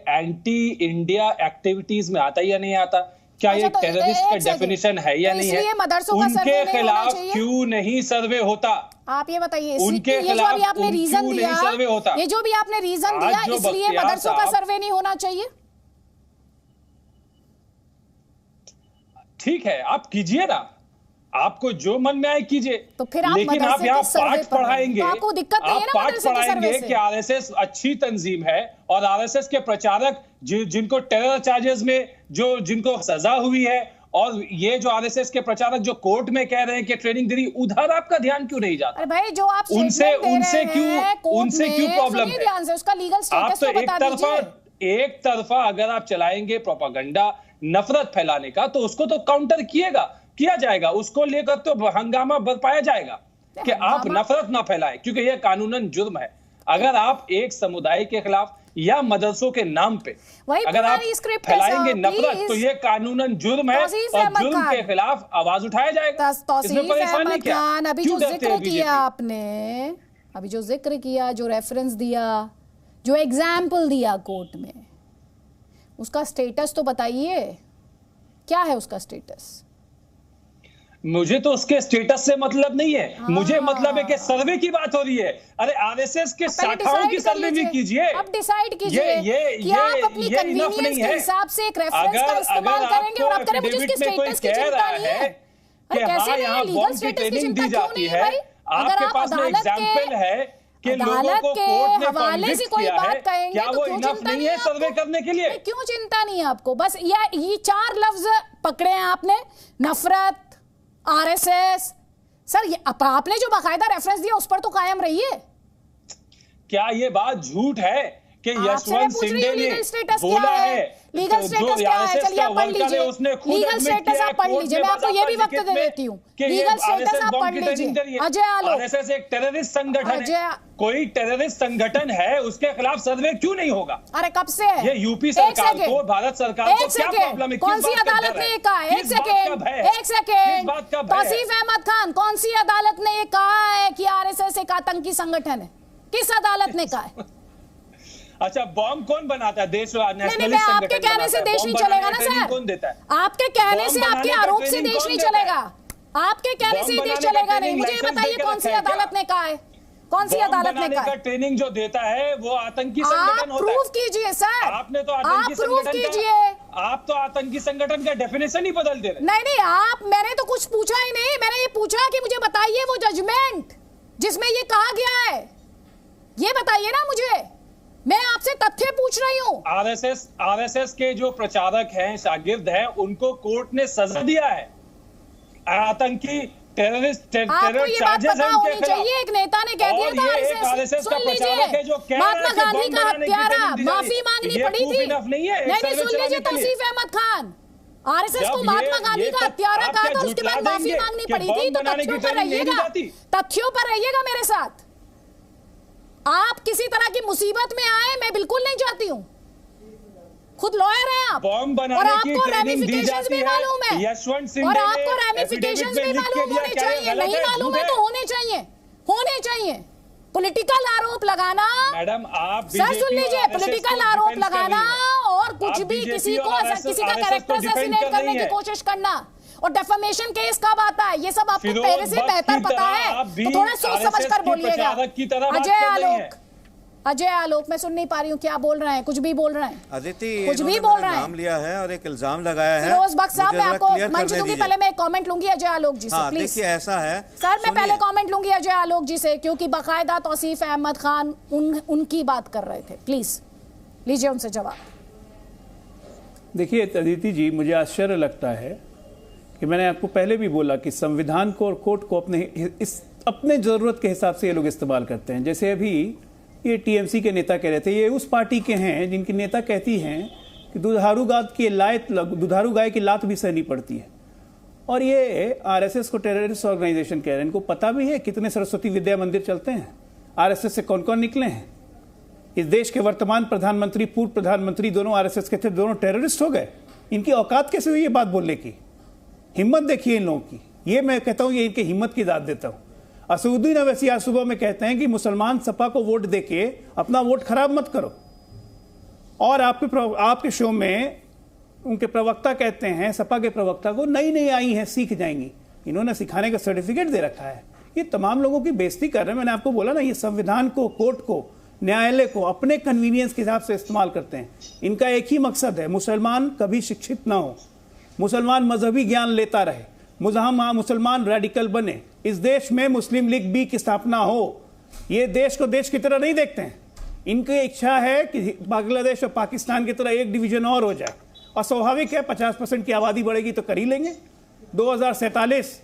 एंटी इंडिया एक्टिविटीज में आता या नहीं आता? क्या ये टेररिस्ट का डेफिनेशन है या नहीं है? उनके खिलाफ क्यों नहीं सर्वे होता? आप ये बताइए, उनके खिलाफ आपने रीजन दिया, सर्वे होता? ये जो भी आपने रीजन दिया, इसलिए मदरसों का सर्वे नहीं होना चाहिए। ठीक है, आप कीजिए ना, आपको जो मन में आए कीजिए, तो फिर आप लेकिन आप यहाँ पाठ पढ़ाएंगे, तो आपको दिक्कत नहीं है ना पाठ पढ़ाएंगे कि आरएसएस अच्छी तंजीम है और आरएसएस के प्रचारक जिनको टेरर चार्जेस में जिनको सजा हुई है, और ये जो आरएसएस के प्रचारक जो कोर्ट में कह रहे हैं कि ट्रेनिंग दे रही, उधर आपका ध्यान क्यों नहीं जाता? अरे भाई, जो आप उनसे क्यों प्रॉब्लम है? उसका लीगल स्टेटस तो बता दीजिए। एक तरफा अगर आप चलाएंगे प्रोपागंडा नफरत फैलाने का, तो उसको तो काउंटर किया जाएगा, उसको लेकर तो हंगामा बरपाया जाएगा कि आप नफरत ना फैलाएं, क्योंकि यह कानूनन जुर्म है। अगर आप एक समुदाय के खिलाफ या मदरसों के नाम पे अगर आप फैलाएंगे नफरत, तो यह कानूनन जुर्म है और जुर्म के खिलाफ आवाज उठाया जाएगा। इसमें परेशानी क्या? अभी जो जिक्र किया आपने, अभी जो जिक्र किया, जो रेफरेंस दिया, जो एग्जाम्पल दिया कोर्ट में, उसका स्टेटस तो बताइए, क्या है उसका स्टेटस? मुझे तो उसके स्टेटस से मतलब नहीं है, मुझे मतलब है कि सर्वे की बात हो रही है। अरे आरएसएस के शाखाओं की सर्वे भी कीजिए। अब डिसाइड कीजिए कि आप अपनी कन्वीनियंस के हिसाब से एक रेफरेंस का इस्तेमाल करेंगे और आप करें, मुझे उसके स्टेटस की चिंता नहीं है। कैसे नहीं, लीगल स्टेटस की चिंता क्यों नहीं है भाई? अगर आप अदालत के हवाले से कोई बात कहेंगे तो क्यों चिंता नहीं है सर्वे करने के लिए? क्यों चिंता नहीं है आपको? बस ये 4 लफ्ज पकड़े हैं आपने, नफरत, आरएसएस। सर, ये आपने जो बाकायदा रेफरेंस दिया उस पर तो कायम रहिए। क्या ये बात झूठ है कि यशवंत शिंदे ने बोला है? लीगल स्टेटस क्या है? चलिए आप पढ़ लीजिए, लीगल स्टेटस आप पढ़ लीजिए, मैं आपको ये भी वक्त दे देती हूँ। लीगल स्टेटस आप पढ़ लीजिए। अजय आलोक, आरएसएस एक टेररिस्ट संगठन है, कोई टेररिस्ट संगठन है, उसके खिलाफ सर्वे क्यों नहीं होगा? अरे कब से है ये? यूपी सरकार को, भारत सरकार को क्या प्रॉब्लम है? कौन सी अदालत ने ये कहा है? एक सेकेंड, तौसीफ अहमद खान, कौन सी अदालत ने ये कहा है कि आरएसएस एक आतंकी संगठन है? किस अदालत ने कहा है? अच्छा, बॉम्ब कौन बनाता है? देश नहीं, आपके कहने से देश नहीं चलेगा ना सर। कौन देता है? आपके कहने से, आपके आरोप से देश नहीं चलेगा। आपके कहने से देश चलेगा नहीं। मुझे ये बताइए कौन सी अदालत ने कहा है? कौन सी अदालत ने कहा? ट्रेनिंग जो देता है वो आतंकी संगठन होता है। प्रूव कीजिए सर। आपने तो आतंकी संगठन आप तो आतंकी संगठन का डेफिनेशन ही बदल दे रहे। नहीं, मैंने तो कुछ पूछा ही नहीं। मैंने ये पूछा कि मुझे बताइए वो जजमेंट जिसमें ये कहा गया है, ये बताइए ना मुझे। मैं आपसे तथ्य पूछ रही हूँ। आरएसएस के जो प्रचारक हैं, शागिर्द हैं, उनको कोर्ट ने सजा दिया है। आतंकी टेररिस्ट आपको ये बात पता होनी चाहिए। एक नेता ने कह दिया था आरएसएस, सुन लीजिए, महात्मा गांधी का हत्यारा, माफी मांगनी पड़ी थी। नहीं, सुन लीजिए, तौसीफ अहमद खान, आरएसएस को महात्मा गांधी का हत्यारा कहा था, उसके बाद माफी मांगनी पड़ी थी। तो तथ्यों पर रहिएगा, तथ्यों पर रहिएगा मेरे साथ। आप किसी तरह की मुसीबत में आए, मैं बिल्कुल नहीं चाहती हूँ। खुद लॉयर हैं आप, और आपको रेमिफिकेशंस भी मालूम है, और आपको रेमिफिकेशंस भी मालूम होने चाहिए। नहीं मालूम है तो होने चाहिए। पॉलिटिकल आरोप लगाना, मैडम आप सर सुन लीजिए, पॉलिटिकल आरोप लगाना और कुछ भी किसी का कैरेक्टर असैसिनेट करने की कोशिश करना, और डेफेमेशन केस कब आता है, ये सब आपको पहले से बेहतर पता है, तो थोड़ा सोच समझ कर बोलिएगा। अजय आलोक, मैं सुन नहीं पा रही हूँ, क्या बोल रहे हैं? कुछ भी बोल रहे हैं अदिति, कुछ भी बोल रहे हैं। नाम लिया है और एक इल्जाम लगाया है। फिरोज बख्श साहब, मैं आपको मंच दूंगी, पहले मैं कमेंट लूंगी अजय आलोक जी से, प्लीज। देखिए ऐसा है सर, मैं पहले कमेंट लूंगी अजय आलोक जी से, क्योंकि बाकायदा तौसीफ अहमद खान उनकी बात कर रहे थे। प्लीज लीजिए उनसे जवाब। देखिए अदिति जी, मुझे आश्चर्य लगता है कि मैंने आपको पहले भी बोला कि संविधान को और कोर्ट को अपने जरूरत के हिसाब से ये लोग इस्तेमाल करते हैं। जैसे अभी ये टीएमसी के नेता कह रहे थे, ये उस पार्टी के हैं जिनकी नेता कहती हैं कि दुधारू गाय की लात भी सहनी पड़ती है। और ये आरएसएस को टेररिस्ट ऑर्गेनाइजेशन कह रहे हैं। इनको पता भी है कितने सरस्वती विद्या मंदिर चलते हैं, आरएसएस से कौन कौन निकले हैं। इस देश के वर्तमान प्रधानमंत्री, पूर्व प्रधानमंत्री दोनों आरएसएस के थे, दोनों टेररिस्ट हो गए। इनकी औकात कैसे हुई ये बात बोलने की? हिम्मत देखिए इन लोगों की। ये मैं कहता हूं, ये इनकी हिम्मत की दाद देता हूं। असदुद्दीन अवैसी आज सुबह में कहते हैं कि मुसलमान सपा को वोट देके अपना वोट खराब मत करो। और आपके शो में उनके प्रवक्ता कहते हैं, सपा के प्रवक्ता को नई आई हैं, सीख जाएंगी। इन्होंने सिखाने का सर्टिफिकेट दे रखा है। ये तमाम लोगों की बेइज्जती कर रहे हैं। मैंने आपको बोला ना, ये संविधान को, कोर्ट को, न्यायालय को अपने कन्वीनियंस के हिसाब से इस्तेमाल करते हैं। इनका एक ही मकसद है, मुसलमान कभी शिक्षित ना हो, मुसलमान मजहबी ज्ञान लेता रहे, मुसलमान रेडिकल बने, इस देश में मुस्लिम लीग बी की स्थापना हो। ये देश को देश की तरह नहीं देखते हैं। इनकी इच्छा है कि बांग्लादेश और पाकिस्तान की तरह एक डिवीजन और हो जाए। और स्वाभाविक है, 50% की आबादी बढ़ेगी तो कर ही लेंगे। 2047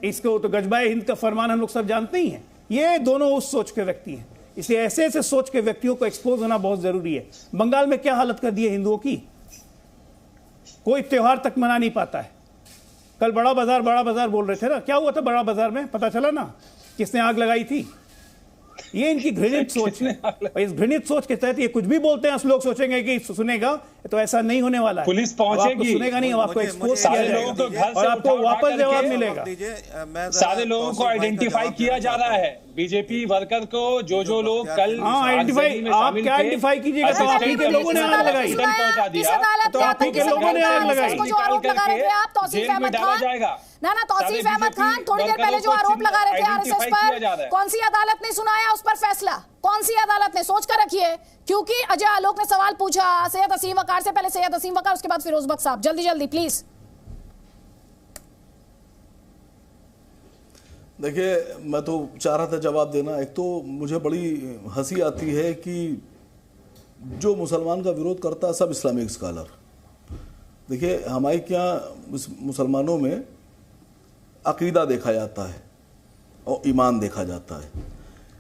इसको तो गजबाए हिंद का फरमान हम लोग सब जानते ही हैं। ये दोनों उस सोच के व्यक्ति हैं, इसलिए ऐसे सोच के व्यक्तियों को एक्सपोज होना बहुत जरूरी है। बंगाल में क्या हालत कर दी है हिंदुओं की, कोई त्योहार तक मना नहीं पाता है। कल बड़ा बाजार बोल रहे थे ना, क्या हुआ था बड़ा बाजार में, पता चला ना किसने आग लगाई थी। ये इनकी घृणित सोच है। इस घृणित सोच के तहत ये कुछ भी बोलते हैं, लोग सोचेंगे कि सुनेगा, तो ऐसा नहीं होने वाला है। पुलिस पहुंचेगी, सुनेगा नहीं, आपको एक्सपोज किया जाएगा और आपको वापस जवाब मिलेगा। सारे लोगों को आइडेंटिफाई किया जा रहा है, बीजेपी वर्कर को, जो लोग कल आइडेंटिफाई, आप क्या आइडेंटिफाई कीजिएगा? तो आप ही के लोगों ने आग लगाई, तो आप ही के लोगों ने आग लगाई। ना तौसीफ अहमद खान थोड़ी देर पहले जो आरोप लगा रहे थे आरएसएस पर, कौन सी अदालत ने सुनाया उस पर फैसला? कौन सी अदालत ने? सोच कर रखिए, क्योंकि अजय आलोक ने सवाल पूछा सैयद असीम वकार से, पहले सैयद असीम वकार, उसके बाद फिरोज बख्श साहब। जल्दी प्लीज। देखिए, मैं तो चाह रहा था जवाब देना। एक तो मुझे बड़ी हंसी आती है कि जो मुसलमान का विरोध करता है सब इस्लामिक स्कॉलर। देखिए, हमारे क्या मुसलमानों में अकीदा देखा जाता है और ईमान देखा जाता है।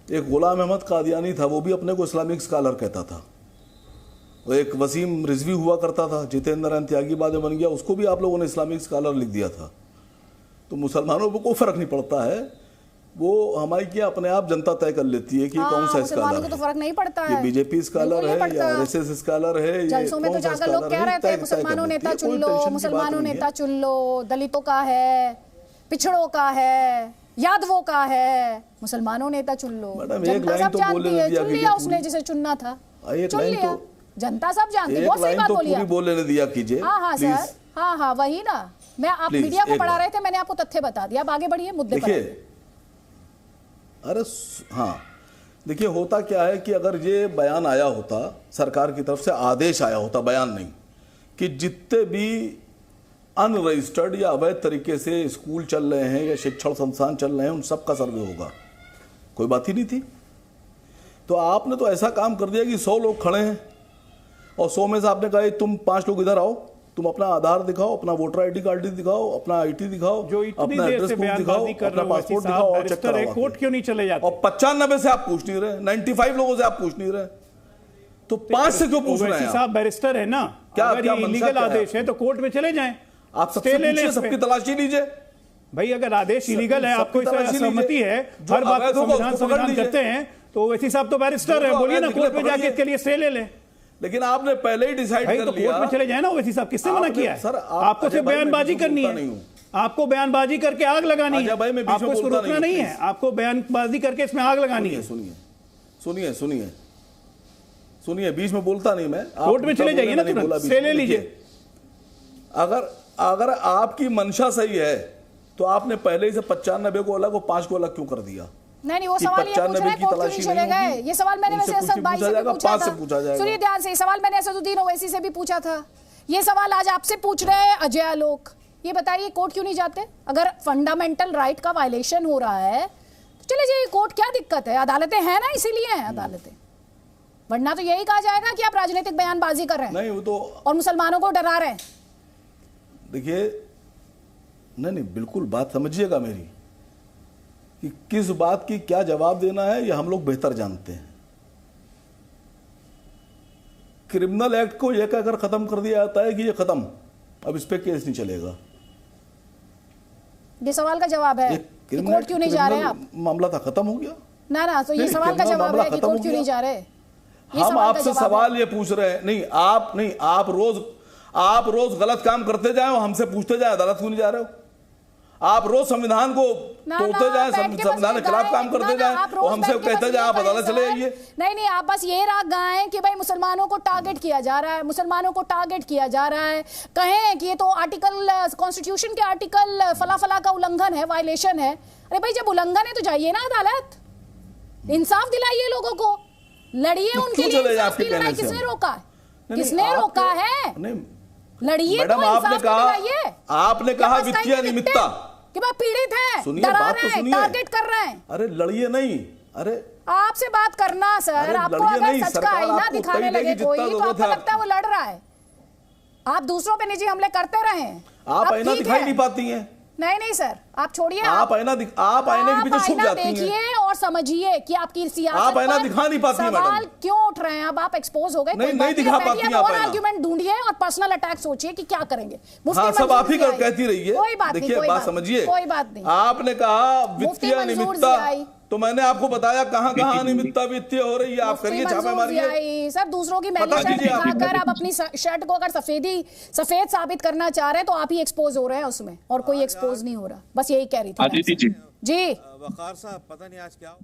एक गुलाम अहमद कादियानी था, वो भी अपने को इस्लामिक स्कॉलर कहता था। और एक वसीम रिजवी हुआ करता था, जितेंद्र त्यागी बाद में बन गया, उसको भी आप लोगों ने इस्लामिक स्कॉलर लिख दिया था। तो मुसलमानों को कोई फर्क नहीं पड़ता है, वो हमारी क्या अपने आप जनता तय कर लेती है कि कौन सा स्कॉलर है। तो फर्क नहीं पड़ता है, ये बीजेपी स्कॉलर है या आरएसएस स्कॉलर है। जलसों में तो जाकर लोग कह रहे थे मुसलमानों नेता चुन लो, मुसलमानों नेता चुन लो, दलितों का है, पिछड़ों का है, यादवों का है, मुसलमानों नेता चुन लो। जनता सब जानती है, चुन लिया उसने जिसे चुनना था, चुन लिया। जनता सब जानती है, बहुत सही बात बोली आप। बोलने दिया कीजिए। हाँ सर, हाँ वही ना, मैं आप मीडिया को पढ़ा रहे थे, मैंने आपको तथ्य बता दिया। अब आगे बढ़िए मुद्दे पर। अरे हाँ, देखिए होता क्या है कि अगर ये बयान आया होता, सरकार की तरफ से आदेश आया होता, बयान नहीं, कि जितने भी अनरजिस्टर्ड या अवैध तरीके से स्कूल चल रहे हैं या शिक्षण संस्थान चल रहे हैं, उन सब का सर्वे होगा, कोई बात ही नहीं थी। तो आपने तो ऐसा काम कर दिया कि 100 लोग खड़े हैं और 100 में से आपने कहा तुम 5 लोग इधर आओ, तुम अपना आधार दिखाओ, अपना वोटर आईडी कार्ड दिखाओ, अपना आईटी दिखाओ, अपना एड्रेस प्रूफ दिखाओ, अपना पासपोर्ट दिखाओ और चेक कराओ। कोर्ट क्यों नहीं चले जाते? और 95 से आप पूछ नहीं रहे, 95 लोगों से आप पूछ नहीं रहे, तो 5 से क्यों पूछ रहे हैं? साहब बैरिस्टर है ना, अगर ये इलीगल आदेश है तो कोर्ट में चले जाएं, आप सबसे पूछिए, सबकी तलाशी लीजिए। भाई अगर आदेश इलीगल है, आपको इससे सहमति है, हर बात को संविधान करते हैं, तो ओवैसी साहब तो बैरिस्टर है, बोलिए ना कोर्ट में जाके इसके लिए स्टे ले लें। लेकिन आपने पहले ही डिसाइड कर लिया। कोर्ट में चले जाए ना ओवैसी साहब, किसने मना किया है? सर आपको सिर्फ बयानबाजी करनी है, आपको बयानबाजी करके आग लगानी है, आपको इसको रोकना नहीं है, आपको बयानबाजी करके इसमें आग लगानी है। सुनिए, बीच में बोलता नहीं मैं। कोर्ट में चले जाइए ना, तुरंत स्टे ले लीजिए। अगर आपकी मंशा सही है तो आपने पहले ही से 95 को अलग और 5 को अलग क्यों कर दिया? नहीं वो सवाल ये पूछ रहे हैं कोर्ट क्यों नहीं चले गए? ये सवाल मैंने वैसे असद भाई से भी पूछा था। सुनिए ध्यान से, सवाल मैंने असदुद्दीन ओवैसी से भी पूछा था, ये सवाल आज आपसे पूछ रहे हैं अजय आलोक। ये बताइए कोर्ट क्यों नहीं जाते? अगर फंडामेंटल राइट का वायलेशन हो रहा है तो चले जाइए कोर्ट, क्या दिक्कत है? अदालतें हैं ना, इसीलिए हैं अदालतें, वरना तो यही कहा जाएगा कि आप राजनीतिक बयानबाजी कर रहे हैं। नहीं वो तो, और मुसलमानों को डरा रहे हैं। देखिए नहीं बिल्कुल बात समझिएगा मेरी, कि किस बात की क्या जवाब देना है ये हम लोग बेहतर जानते हैं। क्रिमिनल एक्ट को यह कहकर खत्म कर दिया जाता है कि ये खत्म, अब इस पे केस नहीं चलेगा। ये सवाल का जवाब है कि कोर्ट क्यों नहीं जा रहे आप? मामला था, खत्म हो गया ना, तो ये सवाल का जवाब है कि कोर्ट क्यों नहीं जा रहे? हम आपसे सवाल ये पूछ रहे हैं। नहीं, आप रोज गलत काम करते जाए और हमसे पूछते जाए अदालत क्यों नहीं जा रहे हो? आप रोज संविधान को तोड़ते जाए, संविधान के खिलाफ काम करते जाए और हमसे कहते जाए आप अदालत चले जाइए। नहीं, आप बस ये राग गाएं कि भाई मुसलमानों को टारगेट किया जा रहा है, मुसलमानों को टारगेट किया जा रहा है। कहें कि ये तो आर्टिकल, कॉन्स्टिट्यूशन के आर्टिकल फला का उल्लंघन है, वायलेशन है। अरे भाई जब उल्लंघन है तो जाइए ना अदालत, इंसाफ दिलाइए लोगों को, लड़िए उनके लिए। इंसाफ की लड़ाई किसने रोका है? किसने रोका है? लड़िए। मैडम आपने कहा वित्तीय अनियमितता कि बात पीड़ित है, डरा रहे हैं, टारगेट कर रहे हैं। अरे लड़िए नहीं, अरे आपसे बात करना सर, आपको अगर सच का आईना दिखाने लगे कोई तो आपको लगता है वो लड़ रहा है। आप दूसरों पे निजी हमले करते रहे हैं, आप आईना दिखाई नहीं पाती हैं। नहीं सर, आप छोड़िए, आप आईने के पीछे छुप जाती हैं। देखिए और समझिए कि आपकी सियासत आप आईना दिखा नहीं पाती हैं मैडम। सवाल क्यों उठ रहे हैं? अब आप एक्सपोज हो गए, नहीं दिखा पाती हैं। और आर्गुमेंट ढूंढिए और पर्सनल अटैक सोचिए कि क्या करेंगे। हाँ, सब आप ही कहती रहिए। कोई बात नहीं, देखिए बात समझिए, कोई बात नहीं। आपने कहा वित्तीय अनियमितता, तो मैंने आपको बताया कहाँ अनियमितता वित्तीय हो रही है। आप करिए छापेमारी। सर दूसरों की मैली शर्ट दिखाकर आप अपनी शर्ट को अगर सफेद साबित करना चाह रहे हैं तो आप ही एक्सपोज हो रहे हैं उसमें, और कोई एक्सपोज नहीं हो रहा। बस यही कह रही थी आदिति जी। वकार साहब पता नहीं आज क्या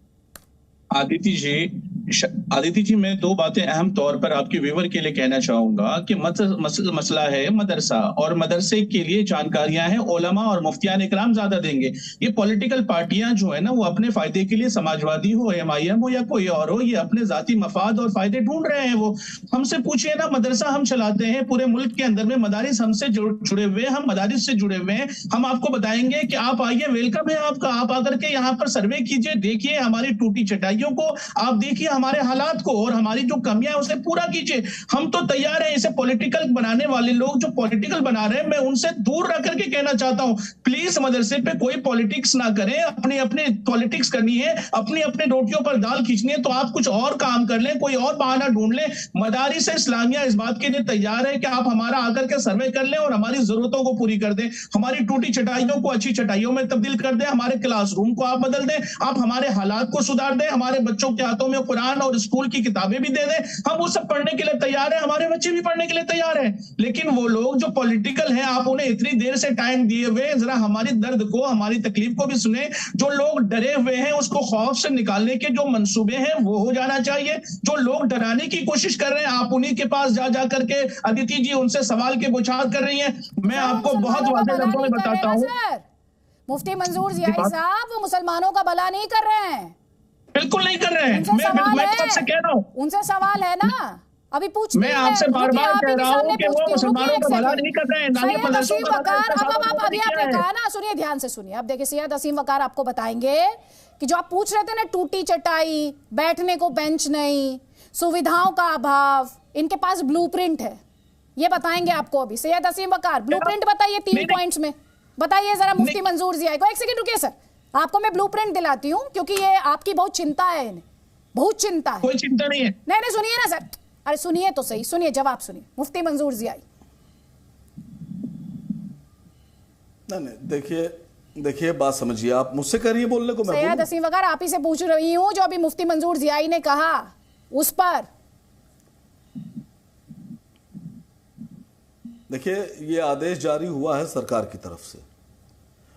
आदिति जी, मैं दो बातें अहम तौर पर आपके व्यूअर के लिए कहना चाहूंगा कि मसला है मदरसा, और मदरसे के लिए जानकारियां हैं उलमा और मुफ्तियान इकराम ज्यादा देंगे। ये पॉलिटिकल पार्टियां जो है ना, वो अपने फायदे के लिए, समाजवादी हो, MIM हो या कोई और हो, ये अपने जाती मफाद और फायदे ढूंढ रहे हैं। वो हमसे पूछिए ना, मदरसा हम चलाते हैं पूरे मुल्क के अंदर में, मदारिस हमसे जुड़े हुए हैं, हम मदारिस से जुड़े हुए हैं। हम आपको बताएंगे कि आप आइए, वेलकम है आपका, आप आकर के यहाँ पर सर्वे कीजिए, देखिए हमारी टूटी चटाइयों को, आप देखिए हमारे हालात को, और हमारी जो कमियां है उसे पूरा कीजिए। हम तो तैयार हैं। इसे पॉलिटिकल बनाने वाले लोग जो पॉलिटिकल बना रहे हैं, मैं उनसे दूर रह करके कहना चाहता हूं, प्लीज मदरसे पे कोई पॉलिटिक्स ना करें। अपनी अपनी पॉलिटिक्स करनी है, अपनी अपनी रोटियों पर दाल खींचनी है तो आप कुछ और काम कर लें, कोई और बहाना ढूंढ लें। मदारिस इस्लामिया इस बात के लिए तैयार है कि आप हमारा आकर के सर्वे कर लें और हमारी जरूरतों को पूरी कर दें, हमारी टूटी चटाइयों को अच्छी चटाइयों में तब्दील कर दें, हमारे क्लासरूम को आप बदल दें, आप हमारे हालात को सुधार दें, हमारे बच्चों के हाथों में कुरान और स्कूल की किताबें भी दे दें। हम वो सब पढ़ने के लिए तैयार हैं, हमारे बच्चे भी पढ़ने के लिए तैयार हैं। लेकिन वो लोग जो पॉलिटिकल हैं, आप उन्हें इतनी देर से टाइम दिए हुए, जरा हमारी दर्द को, हमारी तकलीफ को भी सुने। जो लोग डरे हुए हैं, उसको खौफ से निकालने के जो मंसूबे हैं वो हो जाना चाहिए। जो लोग डराने की कोशिश कर रहे हैं, आप उन्हीं के पास जा करके अदिति जी उनसे सवाल के बुछार कर रही हैं। मैं आपको बहुत वादे शब्दों में बताता हूँ, मुफ्ती मंजूर जियाई साहब वो मुसलमानों का भला नहीं कर रहे हैं, बिल्कुल नहीं कर रहे हैं। मैं आपसे कह रहा हूँ, उनसे सवाल है ना, अभी पूछ, मैं आपसे बार-बार कह रहा हूँ कि वो मुसलमानों का भला नहीं कर रहे हैं, ना ये मदरसों का भला। अब अभी आपने कहा ना, सुनिए ध्यान से सुनिए। अब देखिए सैयद असीम वकार आपको बताएंगे कि जो आप पूछ रहे थे ना, टूटी चटाई, बैठने को बेंच नहीं, सुविधाओं का अभाव, इनके पास ब्लूप्रिंट है, ये बताएंगे आपको अभी। सैयद असीम वकार ब्लूप्रिंट बताइए 3 पॉइंट्स में, बताइए जरा मुफ्ती मंजूर जियाई को। 1 सेकंड रुकिए सर, आपको मैं ब्लूप्रिंट दिलाती हूँ क्योंकि ये आपकी बहुत चिंता है, इन्हें बहुत चिंता है। कोई चिंता नहीं है। नहीं सुनिए ना सर, अरे सुनिए तो सही, सुनिए जवाब सुनिए मुफ्ती मंजूर जियाई। नहीं देखिए बात समझिए, आप मुझसे कह रही है बोलने को, मैं सैयद असीम वकार आप ही से पूछ रही हूँ, जो अभी मुफ्ती मंजूर जियाई ने कहा उस पर। देखिए ये आदेश जारी हुआ है सरकार की तरफ से।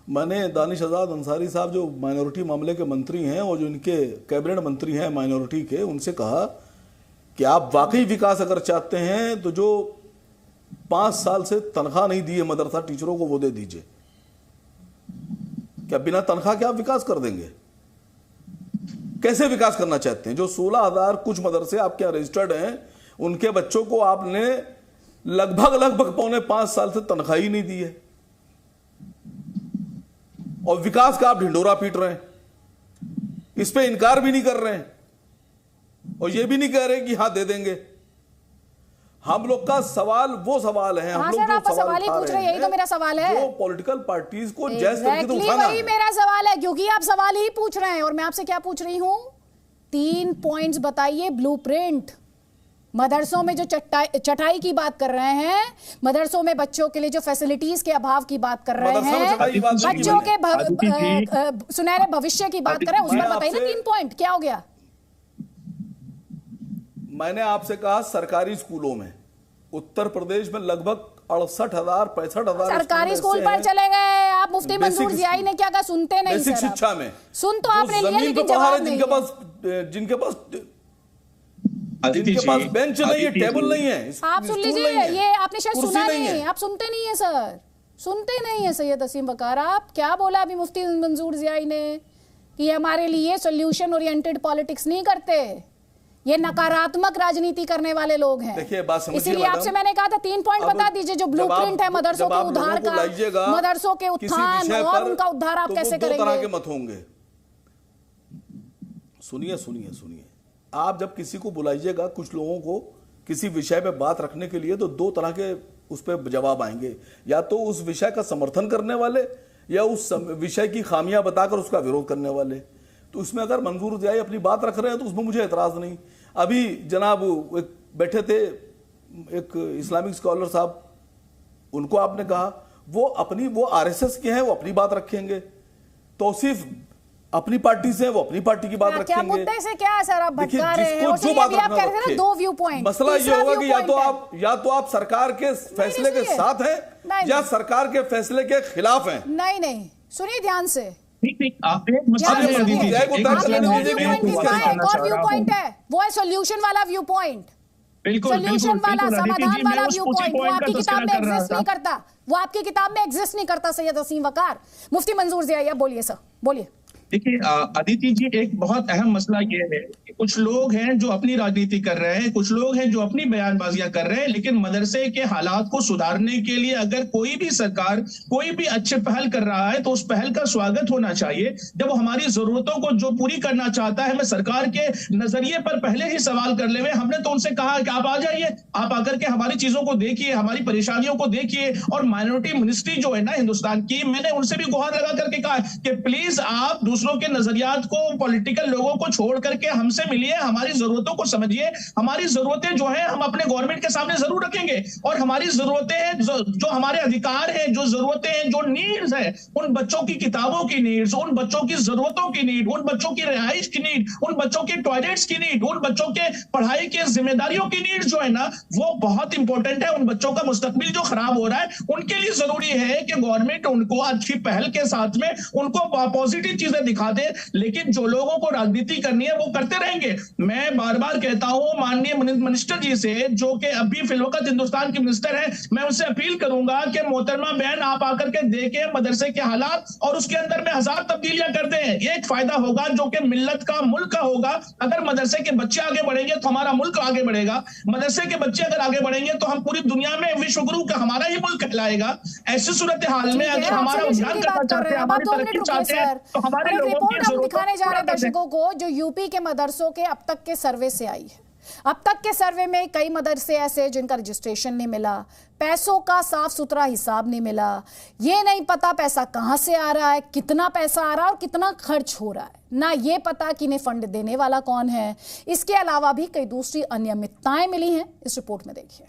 मैंने दानिश आजाद अंसारी साहब जो माइनॉरिटी मामले के मंत्री हैं और जो इनके कैबिनेट मंत्री हैं माइनॉरिटी के, उनसे कहा कि आप वाकई विकास अगर चाहते हैं तो जो 5 साल से तनख्वाह नहीं दी है मदरसा टीचरों को वो दे दीजिए। क्या बिना तनख्वाह के आप विकास कर देंगे? कैसे विकास करना चाहते हैं? जो 16,000 कुछ मदरसे आपके यहाँ रजिस्टर्ड हैं, उनके बच्चों को आपने लगभग 5.5 साल से तनख्वाह ही नहीं दी है, और विकास का आप ढिंडोरा पीट रहे हैं, इस पे इनकार भी नहीं कर रहे हैं और ये भी नहीं कह रहे कि हां दे देंगे। हम लोग का सवाल वो सवाल है, हम लोग जो आप सवाल ही पूछ रहे हैं, यही तो मेरा सवाल है। जो पॉलिटिकल पार्टीज को जायज तरीके से उठाना वही मेरा सवाल है, क्योंकि आप सवाल ही पूछ रहे हैं। और मैं आपसे क्या पूछ रही हूँ, 3 पॉइंट्स बताइए ब्लूप्रिंट। मदरसों में जो चटाई की बात कर रहे हैं, मदरसों में बच्चों के लिए जो फैसिलिटीज के अभाव की बात कर रहे हैं, बच्चों के सुनहरे भविष्य की बात कर रहे हैं, उसमें बताइए ना 3 पॉइंट क्या हो गया। मैंने आपसे कहा सरकारी स्कूलों में उत्तर प्रदेश में लगभग 68,000 65,000 सरकारी स्कूल पर चले गए आप। मुफ्ती मंजूर जियाई ने क्या कहा, सुनते नहीं। बेसिक शिक्षा में सुन तो आपने लिया, लेकिन जवाब नहीं। जिनके पास बेंच नहीं है, टेबल नहीं है, आप सुन लीजिए, ये आपने शायद सुना नहीं, आप सुनते नहीं है सर, सुनते नहीं है। सैयद असीम वकार, आप क्या बोला अभी मुफ्ती मंजूर जियाई ने कि हमारे लिए सोल्यूशन ओरिएंटेड पॉलिटिक्स नहीं करते, ये नकारात्मक राजनीति करने वाले लोग हैं। देखिए बात समझिए, इसीलिए आपसे मैंने कहा था 3 पॉइंट बता दीजिए जो ब्लूप्रिंट है मदरसों के उद्धार का, मदरसों के उत्थान और उनका उद्धार आप कैसे करेंगे। 2 तरह के मत होंगे। सुनिए, आप जब किसी को बुलाइएगा, कुछ लोगों को किसी विषय पे बात रखने के लिए, तो 2 तरह के उस पर जवाब आएंगे। या तो उस विषय का समर्थन करने वाले, या उस विषय की खामियां बताकर उसका विरोध करने वाले। तो उसमें अगर मंजूर जियाई अपनी बात रख रहे हैं तो उसमें मुझे एतराज नहीं। अभी जनाब एक बैठे थे, एक इस्लामिक स्कॉलर साहब, उनको आपने कहा वो आरएसएस के हैं, वो अपनी बात रखेंगे। तौसीफ अपनी पार्टी से, वो अपनी पार्टी की बात रखेंगे। क्या मुद्दे से क्या सर आप भटका रहे हैं? जो बात आप कह रहे थे ना 2 व्यू पॉइंट। मसला ये होगा कि या तो आप सरकार के फैसले के साथ हैं या सरकार के फैसले के खिलाफ हैं। नहीं, सुनिए ध्यान से। आप एक व्यू पॉइंट है, वो है सोल्यूशन वाला व्यू पॉइंट, सोल्यूशन वाला, समाधान वाला व्यू पॉइंट। वो आपकी किताब में एग्जिस्ट नहीं करता, वो आपकी किताब में एग्जिस्ट नहीं करता। सैयद असीम वकार, मुफ्ती मंजूर जियाई, बोलिए सर, बोलिए। देखिए अदिति जी, एक बहुत अहम मसला ये है कि कुछ लोग हैं जो अपनी राजनीति कर रहे हैं, कुछ लोग हैं जो अपनी बयानबाजियां कर रहे हैं, लेकिन मदरसे के हालात को सुधारने के लिए अगर कोई भी सरकार कोई भी अच्छे पहल कर रहा है तो उस पहल का स्वागत होना चाहिए। जब वो हमारी जरूरतों को जो पूरी करना चाहता है, हमें सरकार के नजरिए पर पहले ही सवाल कर ले। हमने तो उनसे कहा कि आप आ जाइए, आप आकर के हमारी चीजों को देखिए, हमारी परेशानियों को देखिए। और माइनॉरिटी मिनिस्ट्री जो है ना हिंदुस्तान की, मैंने उनसे भी गुहार लगा करके कहा कि प्लीज आप दूसरों के नजरियात को, पॉलिटिकल लोगों को छोड़ करके हमसे मिलिए, हमारी जरूरतों को समझिए। हमारी जरूरतें जो है हम अपने गवर्नमेंट के सामने जरूर रखेंगे, और हमारी जरूरतें हैं जो हमारे अधिकार हैं, जो जरूरतें हैं, जो नीड्स है, उन बच्चों की किताबों की नीड्स, उन बच्चों की जरूरतों की नीड, उन बच्चों की रिहाइश की नीड, उन बच्चों के टॉयलेट्स की नीड, उन बच्चों के पढ़ाई के जिम्मेदारियों की नीड जो है ना, वो बहुत इंपॉर्टेंट है। उन बच्चों का मुस्तकबिल जो खराब हो रहा है, उनके लिए जरूरी है कि गवर्नमेंट उनको अच्छी पहल के साथ में उनको पॉजिटिव चीजें दिखा दे। लेकिन जो लोगों को राजनीति करनी है वो करते रहेंगे। मैं बार बार कहता हूं माननीय मिनिस्टर जी से, जो कि अभी फिलवकत हिंदुस्तान के मिनिस्टर हैं, मैं उनसे अपील करूंगा कि मोहतरमा बहन आप आकर के देखें मदरसे के हालात और उसके अंदर में 1000 तब्दीलियां कर दें। एक फायदा होगा जो कि मिल्लत का, मुल्क का होगा। अगर मदरसे के बच्चे आगे बढ़ेंगे तो हमारा मुल्क आगे बढ़ेगा। मदरसे के बच्चे अगर आगे बढ़ेंगे तो हम पूरी दुनिया में विश्व गुरु का हमारा ही मुल्क कहलाएगा। ऐसी सूरत हाल में अगर हमारा उद्धार करना चाहते हैं, हमारी तरक्की चाहते हैं, तो हमारे लोगों की दिखाने जा रहे हैं दर्शकों को जो यूपी के मदरसों के अब तक के सर्वे से आई है। अब तक के सर्वे में कई मदरसे ऐसे जिनका रजिस्ट्रेशन नहीं मिला, पैसों का साफ सुथरा हिसाब नहीं मिला, ये नहीं पता पैसा कहां से आ रहा है, कितना पैसा आ रहा है और कितना खर्च हो रहा है, ना ये पता कि इन्हें फंड देने वाला कौन है। इसके अलावा भी कई दूसरी अनियमितताएं मिली हैं। इस रिपोर्ट में देखिए।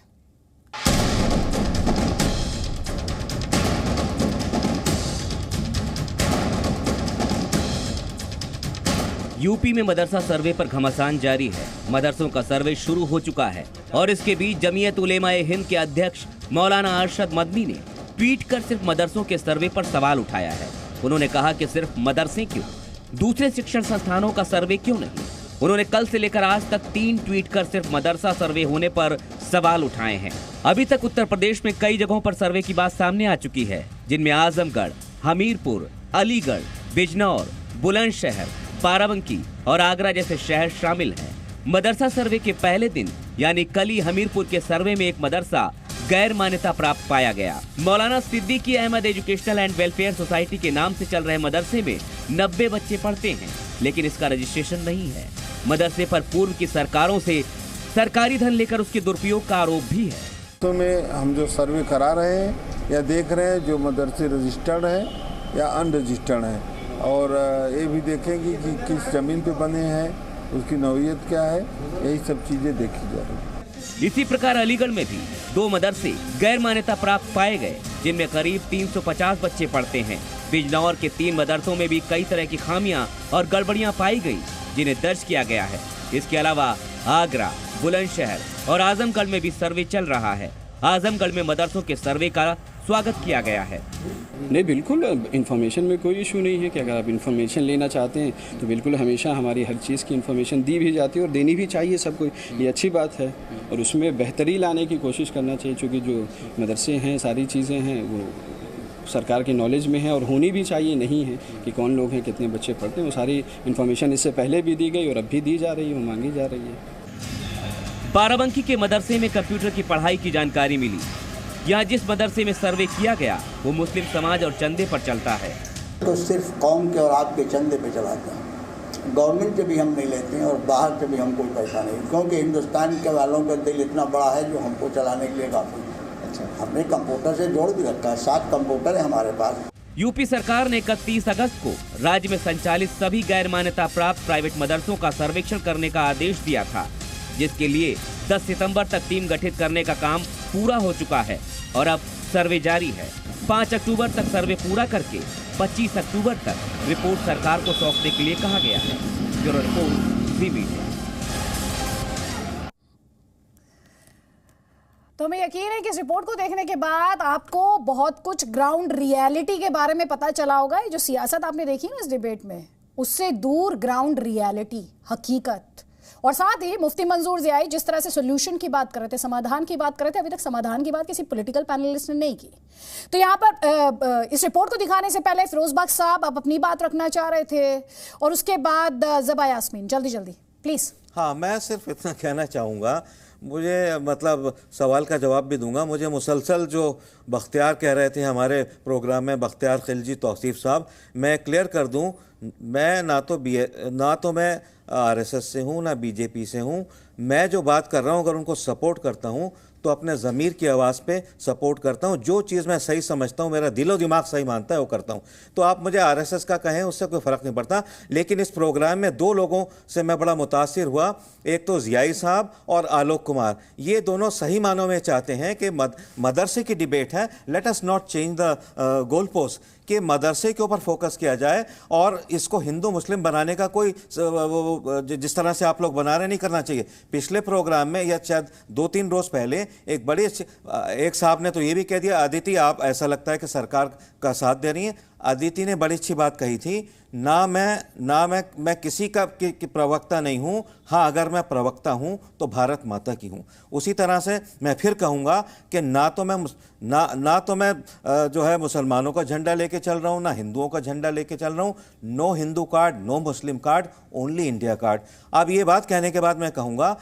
यूपी में मदरसा सर्वे पर घमासान जारी है। मदरसों का सर्वे शुरू हो चुका है और इसके बीच जमीयत उलेमाए हिंद के अध्यक्ष मौलाना अरशद मदनी ने ट्वीट कर सिर्फ मदरसों के सर्वे पर सवाल उठाया है। उन्होंने कहा कि सिर्फ मदरसे क्यों, दूसरे शिक्षण संस्थानों का सर्वे क्यों नहीं। उन्होंने कल से लेकर आज तक 3 ट्वीट कर सिर्फ मदरसा सर्वे होने पर सवाल उठाए हैं। अभी तक उत्तर प्रदेश में कई जगहों पर सर्वे की बात सामने आ चुकी है, जिनमें आजमगढ़, हमीरपुर, अलीगढ़, बिजनौर, बुलंदशहर, बाराबंकी और आगरा जैसे शहर शामिल हैं। मदरसा सर्वे के पहले दिन यानी कल ही हमीरपुर के सर्वे में एक मदरसा गैर मान्यता प्राप्त पाया गया। Maulana Siddiqui Ahmad educational and welfare society के नाम से चल रहे मदरसे में 90 बच्चे पढ़ते हैं, लेकिन इसका रजिस्ट्रेशन नहीं है। मदरसे पर पूर्व की सरकारों से सरकारी धन लेकर उसके दुरुपयोग का आरोप भी है। तो में हम जो सर्वे करा रहे हैं या देख रहे हैं जो मदरसे रजिस्टर्ड है या अनरजिस्टर्ड है, और ये भी देखेंगे कि किस जमीन पे बने हैं, उसकी नौइयत क्या है, यही सब चीजें देखी जा रही है। इसी प्रकार अलीगढ़ में भी 2 मदरसे गैर मान्यता प्राप्त पाए गए, जिनमें करीब 350 बच्चे पढ़ते हैं। बिजनौर के 3 मदरसों में भी कई तरह की खामियां और गड़बड़ियां पाई गई, जिन्हें दर्ज किया गया है। इसके अलावा आगरा, बुलंदशहर और आजमगढ़ में भी सर्वे चल रहा है। आजमगढ़ में मदरसों के सर्वे का स्वागत किया गया है। नहीं, बिल्कुल इन्फॉर्मेशन में कोई इशू नहीं है कि अगर आप इन्फॉर्मेशन लेना चाहते हैं तो बिल्कुल हमेशा हमारी हर चीज़ की इन्फॉर्मेशन दी भी जाती है और देनी भी चाहिए सबको, ये अच्छी बात है। और उसमें बेहतरी लाने की कोशिश करना चाहिए, क्योंकि जो मदरसे हैं, सारी चीज़ें हैं वो सरकार के नॉलेज में है और होनी भी चाहिए। नहीं है कि कौन लोग हैं, कितने बच्चे पढ़ते हैं, वो सारी इन्फॉर्मेशन इससे पहले भी दी गई और अब भी दी जा रही है, मांगी जा रही है। बाराबंकी के मदरसे में कंप्यूटर की पढ़ाई की जानकारी मिली। यहाँ जिस मदरसे में सर्वे किया गया वो मुस्लिम समाज और चंदे पर चलता है। तो सिर्फ कौम के और आपके चंदे पे चलाते हैं, गवर्नमेंट से भी हम नहीं लेते हैं और बाहर से भी हम कोई पैसा नहीं, क्योंकि हिंदुस्तान के वालों का दिल इतना बड़ा है जो हमको चलाने के लिए काफ़ी है। हमने कंप्यूटर से जोड़ भी रखा है, 7 कंप्यूटर है हमारे पास। यूपी सरकार ने 31 अगस्त को राज्य में संचालित सभी गैर मान्यता प्राप्त प्राइवेट मदरसों का सर्वेक्षण करने का आदेश दिया था, जिसके लिए 10 सितंबर तक टीम गठित करने का काम पूरा हो चुका है और अब सर्वे जारी है। 5 अक्टूबर तक सर्वे पूरा करके 25 अक्टूबर तक रिपोर्ट सरकार को सौंपने के लिए कहा गया है। ब्यूरो रिपोर्ट, ज़ी मीडिया। तो हमें यकीन है कि इस रिपोर्ट को देखने के बाद आपको बहुत कुछ ग्राउंड रियलिटी के बारे में पता चला होगा। जो सियासत आपने देखी ना इस डिबेट में, उससे दूर ग्राउंड रियलिटी, हकीकत, और साथ ही मुफ्ती मंजूर ज़ियाई जिस तरह से सोल्यूशन की बात कर रहे थे, समाधान की बात कर रहे थे, अभी तक समाधान की बात किसी पॉलिटिकल पैनलिस्ट ने नहीं की। तो यहाँ पर इस रिपोर्ट को दिखाने से पहले फिरोजबाग साहब आप अपनी बात रखना चाह रहे थे और उसके बाद ज़बा यास्मीन, जल्दी जल्दी प्लीज़। हाँ, मैं सिर्फ इतना कहना चाहूँगा, मुझे मतलब सवाल का जवाब भी दूंगा। मुझे मुसलसल जो बख्तियार कह रहे थे हमारे प्रोग्राम में, बख्तियार खिलजी तौसीफ साहब, मैं क्लियर कर दूं, मैं ना तो मैं आरएसएस से हूं ना बीजेपी से हूं। मैं जो बात कर रहा हूं, अगर उनको सपोर्ट करता हूं तो अपने ज़मीर की आवाज़ पे सपोर्ट करता हूं। जो चीज़ मैं सही समझता हूं, मेरा दिलो दिमाग सही मानता है, वो करता हूं। तो आप मुझे आरएसएस का कहें, उससे कोई फ़र्क नहीं पड़ता। लेकिन इस प्रोग्राम में 2 लोगों से मैं बड़ा मुतासिर हुआ, एक तो ज़ियाई साहब और आलोक कुमार। ये दोनों सही मानों में चाहते हैं कि मदरसे की डिबेट है, let us not change the goal post, कि मदरसे के ऊपर फोकस किया जाए और इसको हिंदू मुस्लिम बनाने का कोई जिस तरह से आप लोग बना रहे नहीं करना चाहिए। पिछले प्रोग्राम में या शायद 2-3 रोज़ पहले एक साहब ने तो ये भी कह दिया, अदिति आप ऐसा लगता है कि सरकार का साथ दे रही हैं। अदिति ने बड़ी अच्छी बात कही थी, ना मैं किसी का की प्रवक्ता नहीं हूँ। हाँ, अगर मैं प्रवक्ता हूँ तो भारत माता की हूँ। उसी तरह से मैं फिर कहूँगा कि ना तो मैं जो है मुसलमानों का झंडा लेके चल रहा हूँ, ना हिंदुओं का झंडा लेके चल रहा हूँ। नो हिंदू कार्ड, नो मुस्लिम कार्ड, ओनली इंडिया कार्ड। अब ये बात कहने के बाद मैं कहूँगा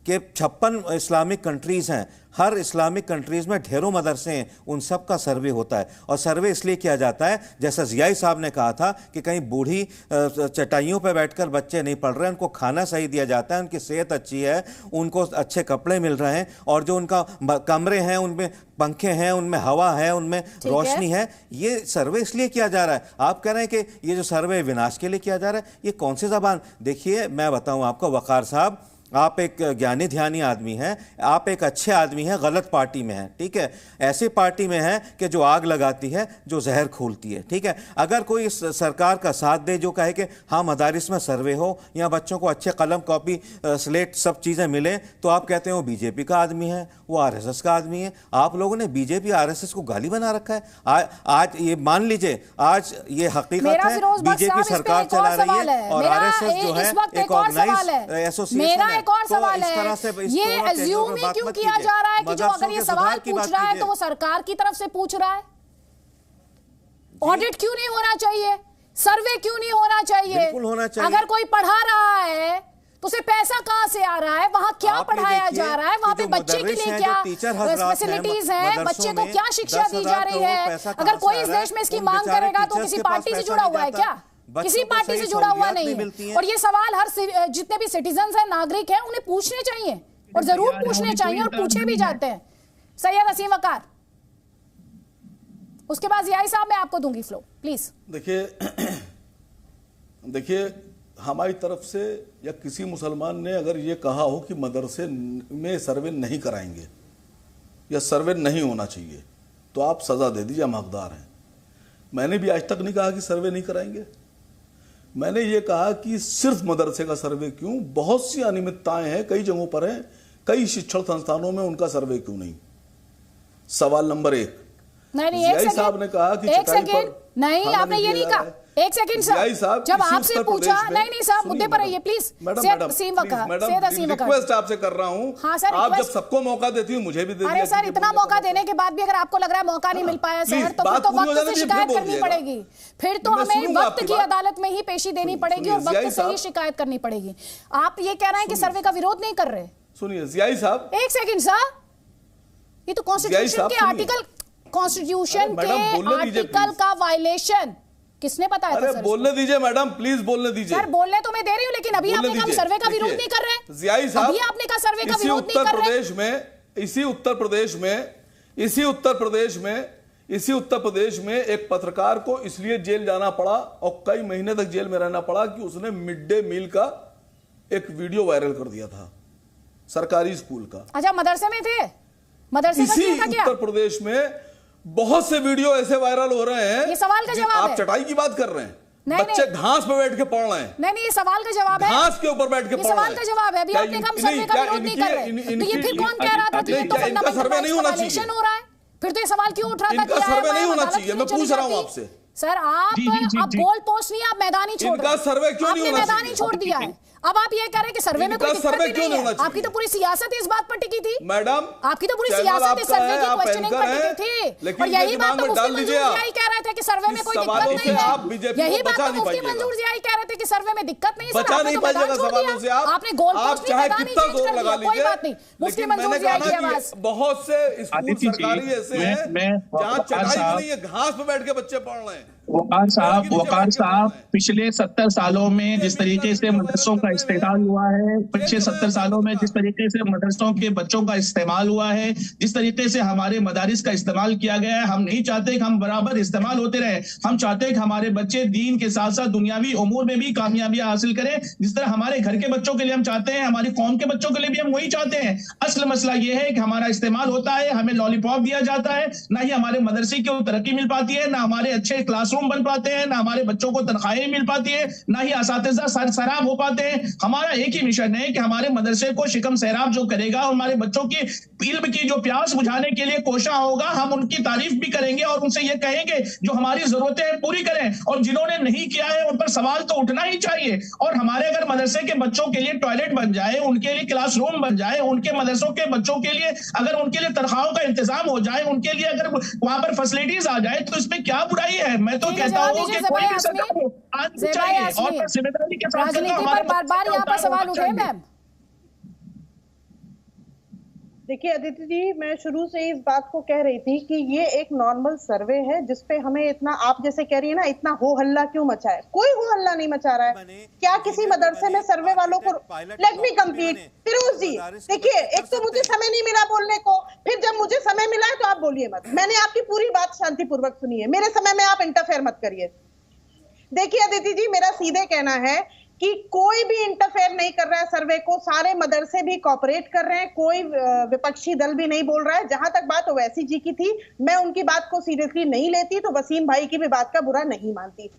कि 56 इस्लामिक कंट्रीज़ हैं, हर इस्लामिक कंट्रीज़ में ढेरों मदरसे हैं, उन सब का सर्वे होता है। और सर्वे इसलिए किया जाता है, जैसा ज़ियाई साहब ने कहा था, कि कहीं बूढ़ी चटाइयों पर बैठकर बच्चे नहीं पढ़ रहे हैं, उनको खाना सही दिया जाता है, उनकी सेहत अच्छी है, उनको अच्छे कपड़े मिल रहे हैं, और जो उनका कमरे हैं उनमें पंखे हैं, उनमें हवा है, उनमें रोशनी है। ये सर्वे इसलिए किया जा रहा है। आप कह रहे हैं कि ये जो सर्वे विनाश के लिए किया जा रहा है, ये कौन सी ज़बान? देखिए, मैं बताऊँ आपको, वक़ार साहब, आप एक ज्ञानी ध्यानी आदमी हैं, आप एक अच्छे आदमी हैं, गलत पार्टी में हैं, ठीक है। ऐसी पार्टी में हैं कि जो आग लगाती है, जो जहर खोलती है, ठीक है। अगर कोई इस सरकार का साथ दे, जो कहे कि हाँ मदारिस में सर्वे हो या बच्चों को अच्छे कलम कॉपी स्लेट सब चीज़ें मिले, तो आप कहते हैं वो बीजेपी का आदमी है, वो आरएसएस का आदमी है। आप लोगों ने बीजेपी आरएसएस को गाली बना रखा है। आज ये मान लीजिए, आज ये हकीकत है, बीजेपी सरकार चला रही है और आरएसएस जो है एक ऑर्गेनाइज्ड एसोसिएशन है। एक और सवाल है, ये अज्यूम ही क्यों किया जा रहा है कि जो अगर ये सवाल पूछ रहा है तो वो सरकार की तरफ से पूछ रहा है? ऑडिट क्यों नहीं होना चाहिए? सर्वे क्यों नहीं होना चाहिए? बिल्कुल होना चाहिए। अगर कोई पढ़ा रहा है तो उसे पैसा कहां से आ रहा है? वहां क्या पढ़ाया जा रहा है? वहां पे बच्चे के लिए क्या फैसिलिटीज हैं? बच्चे को क्या शिक्षा दी जा रही है? अगर कोई इस देश में इसकी मांग करेगा तो किसी पार्टी से जुड़ा हुआ है क्या? किसी पार्टी से जुड़ा हुआ नहीं है। और ये सवाल हर जितने भी सिटीजन्स हैं, नागरिक हैं, उन्हें पूछने चाहिए और जरूर पूछने चाहिए और पूछे भी जाते हैं। सैयद असीम वकार, उसके बाद जियाई साहब मैं आपको दूंगी फ्लो, प्लीज। देखिए हमारी तरफ से या किसी मुसलमान ने अगर ये कहा हो कि मदरसे में सर्वे नहीं कराएंगे या सर्वे नहीं होना चाहिए तो आप सजा दे दीजिए, हम हकदार हैं। मैंने भी आज तक नहीं कहा कि सर्वे नहीं कराएंगे। मैंने ये कहा कि सिर्फ मदरसे का सर्वे क्यों, बहुत सी अनियमितताएं हैं कई जगहों पर हैं, कई शिक्षण संस्थानों में, उनका सर्वे क्यों नहीं। सवाल नंबर 1। नहीं एक साहब ने कहा कि एक सेकंड नहीं, आपने ये नहीं कहा। एक सेकंड सर, जब आपसे पूछा नहीं साहब मुद्दे पर आइए प्लीज। रिक्वेस्ट आपसे कर रहा हूँ। हाँ सर, आप जब सबको मौका देती हूँ मुझे भी दे। अरे सर, इतना मौका देने के बाद भी अगर आपको लग रहा है मौका नहीं मिल पाया सर, तो फिर तो वक्त से शिकायत करनी पड़ेगी। फिर तो हमें वक्त की अदालत में ही पेशी देनी पड़ेगी और वक्त से ही शिकायत करनी पड़ेगी। आप ये कह रहे हैं कि सर्वे का विरोध नहीं कर रहे। सुनिए जियाई साहब, एक सेकंड सर, ये तो कॉन्स्टिट्यूशन के आर्टिकल का वायलेशन किसने बताया? अरे बोलने दीजिए मैडम, प्लीज बोलने दीजिए। सर बोलने तो मैं दे रही हूँ, लेकिन अभी आपने कहा सर्वे का विरोध नहीं कर रहे। जियाई साहब, अभी आपने कहा सर्वे का विरोध नहीं कर रहे। इसी उत्तर प्रदेश में एक पत्रकार को इसलिए जेल जाना पड़ा और कई महीने तक जेल में रहना पड़ा कि उसने मिड डे मील का एक वीडियो वायरल कर दिया था सरकारी स्कूल का। अच्छा, मदरसे में थे? मदरसे इसी उत्तर प्रदेश में बहुत से वीडियो ऐसे वायरल हो रहे हैं। ये सवाल का जवाब आप चटाई की बात कर रहे हैं, बच्चे घास पे बैठ के पढ़ रहे हैं। नहीं, ये सवाल का जवाब है। घास के ऊपर बैठ के पढ़ रहे हैं। सवाल का जवाब है। अभी आपने कहा सर्वे का विरोध नहीं कर रहे, तो ये फिर कौन कह रहा था कि ये तो सर्वे नहीं होना चाहिए हो रहा है? फिर तो ये सवाल क्यों उठ रहा था कि सर्वे नहीं होना चाहिए? मैं पूछ रहा हूँ आपसे सर। आप गोल पोस्ट नहीं, आप मैदानी छोड़ रहे हैं। सर्वे क्यों नहीं होना चाहिए? मैदानी छोड़ दिया है। अब आप ये कह रहे हैं कि सर्वे में कोई दिक्कत नहीं है। आपकी तो पूरी सियासत इस बात पर टिकी थी मैडम, आपकी तो पूरी सियासत इस सर्वे की क्वेश्चनिंग पर टिकी थी। और यही बात तो मुफ्ती मंजूर जियाई कह रहे थे कि सर्वे में कोई दिक्कत नहीं है। यही बात तो मुफ्ती मंजूर जियाई कह रहे थे कि सर्वे में दिक्कत नहीं है। बचा नहीं पाइएगा सवालों से। आपने गोल पोस्ट नहीं, मैदानी चेंज कर दिया, कोई बात नहीं। मुफ्ती मंजूर जियाई की आवाज। बहुत से स्कूल सरकारी ऐसे हैं जहां चटाई नहीं है, घास पे बैठ के बच्चे पढ़ रहे हैं। वकार साहब, पिछले 70 सालों में जिस तरीके से मदरसों का इस्तेमाल हुआ है, पिछले 70 सालों में जिस तरीके से मदरसों के बच्चों का इस्तेमाल हुआ है, जिस तरीके से हमारे मदारिस का इस्तेमाल किया गया है, हम नहीं चाहते कि हम बराबर इस्तेमाल होते रहे। हम चाहते हैं कि हमारे बच्चे दीन के साथ साथ दुनियावी उमूर में भी कामयाबियां हासिल करें। जिस तरह हमारे घर के बच्चों के लिए हम चाहते हैं, हमारी कौम के बच्चों के लिए भी हम वही चाहते हैं। असल मसला यह है कि हमारा इस्तेमाल होता है, हमें लॉलीपॉप दिया जाता है, ना ही हमारे मदरसे की तरक्की मिल पाती है, ना हमारे अच्छे क्लासरूम बन पाते हैं, ना हमारे बच्चों को तनख्वाहें मिल पाती है, ना ही असातिज़ा सराब हो पाते हैं। हमारा एक ही मिशन है कि हमारे मदरसे को शिकम सैराब जो करेगा, हमारे बच्चों की इल्म की जो प्यास बुझाने के लिए कोशिश होगा, हम उनकी तारीफ भी करेंगे और उनसे ये कहेंगे जो हमारी जरूरतें हैं पूरी करें, और जिन्होंने नहीं किया है उन पर सवाल तो उठना ही चाहिए। और हमारे अगर मदरसे के बच्चों के लिए टॉयलेट बन जाए, उनके लिए क्लासरूम बन जाए, उनके मदरसों के बच्चों के लिए अगर उनके लिए तनख्वाहों का इंतजाम हो जाए, उनके लिए अगर वहां पर फैसिलिटीज आ जाए, तो इसमें क्या बुराई है? मैं तो कहता हूँ कि कोई भी सरकार आनी चाहिए और जिम्मेदारी के साथ बार यहाँ पर सवाल उठे। मैम देखिए अदिति जी, मैं शुरू से इस बात को कह रही थी कि ये एक नॉर्मल सर्वे है जिसपे हमें इतना, आप जैसे कह रही है ना, इतना हो हल्ला क्यों मचा है? कोई हो हल्ला नहीं मचा रहा है। क्या किसी मदरसे में सर्वे वालों को, लेट मी कंप्लीट फिरोज जी, देखिए एक तो मुझे समय नहीं मिला बोलने को, फिर जब मुझे समय मिला है तो आप बोलिए मत। मैंने आपकी पूरी बात शांतिपूर्वक सुनी है, मेरे समय में आप इंटरफेयर मत करिए। देखिए अदिति जी, मेरा सीधे कहना है कि कोई भी इंटरफेयर नहीं कर रहा है सर्वे को, सारे मदरसे भी कोऑपरेट कर रहे हैं, कोई विपक्षी दल भी नहीं बोल रहा है। जहां तक बात ओवैसी जी की थी, मैं उनकी बात को सीरियसली नहीं लेती, तो वसीम भाई की भी बात का बुरा नहीं मानती।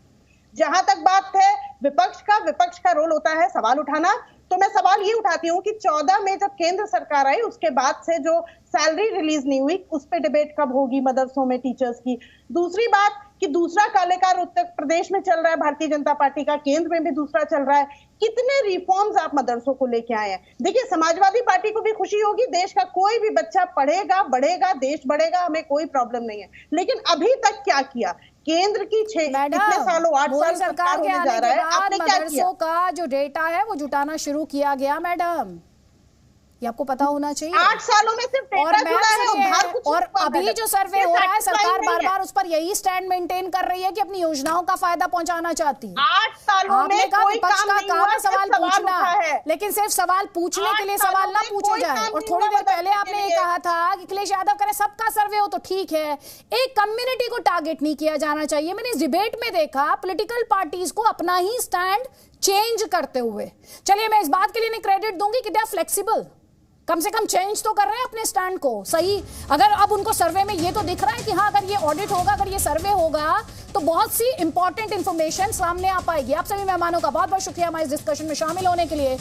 जहां तक बात है विपक्ष का रोल होता है सवाल उठाना, तो मैं सवाल ये उठाती हूँ कि 14 में जब केंद्र सरकार आई, उसके बाद से जो सैलरी रिलीज नहीं हुई, उस पर डिबेट कब होगी मदरसों में टीचर्स की। दूसरी बात कि दूसरा कालेकार उत्तर प्रदेश में चल रहा है भारतीय जनता पार्टी का, केंद्र में भी दूसरा चल रहा है। कितने रिफॉर्म्स आप मदरसों को लेके आए हैं? देखिए समाजवादी पार्टी को भी खुशी होगी, देश का कोई भी बच्चा पढ़ेगा, बढ़ेगा, देश बढ़ेगा, हमें कोई प्रॉब्लम नहीं है। लेकिन अभी तक क्या किया? केंद्र की कितने सालों, 8 साल सरकार के आने के बाद मदरसों का जो डेटा है वो जुटाना शुरू किया गया मैडम। ये आपको पता होना चाहिए। 8 सालों में सिर्फ और डेटा जुड़ा है, उधार कुछ और नहीं हुआ अभी मैडम। जो सर्वे ये हो रहा है, satisfying सरकार नहीं बार है। बार उस पर यही स्टैंड मेंटेन कर रही है कि अपनी योजनाओं का फायदा पहुंचाना चाहती है। 8 सालों आपने में कहा कोई विपक्ष काम का नहीं काम हुआ, है सवाल सिर्फ सवाल पूछना, उठा है। लेकिन सिर्फ सवाल पूछने के लिए 8 सवाल ना सालों में पूछे कोई जाए। काम और नहीं थोड़ी हुआ देर पहले बदलने आपने के ये लिए। कहा था कि अखिलेश यादव करे सबका सर्वे हो तो ठीक है, एक कम्युनिटी को टारगेट नहीं किया जाना चाहिए। मैंने इस डिबेट में देखा पॉलिटिकल पार्टीज को अपना ही स्टैंड चेंज करते हुए। चलिए मैं इस बात के लिए नहीं क्रेडिट दूंगी कि दे आर फ्लेक्सिबल, कम से कम चेंज तो कर रहे हैं अपने स्टैंड को। सही, अगर अब उनको सर्वे में ये तो दिख रहा है कि हाँ अगर ये ऑडिट होगा, अगर ये सर्वे होगा तो बहुत सी इंपॉर्टेंट इंफॉर्मेशन सामने आ पाएगी। आप सभी मेहमानों का बहुत बहुत शुक्रिया हमारे इस डिस्कशन में शामिल होने के लिए।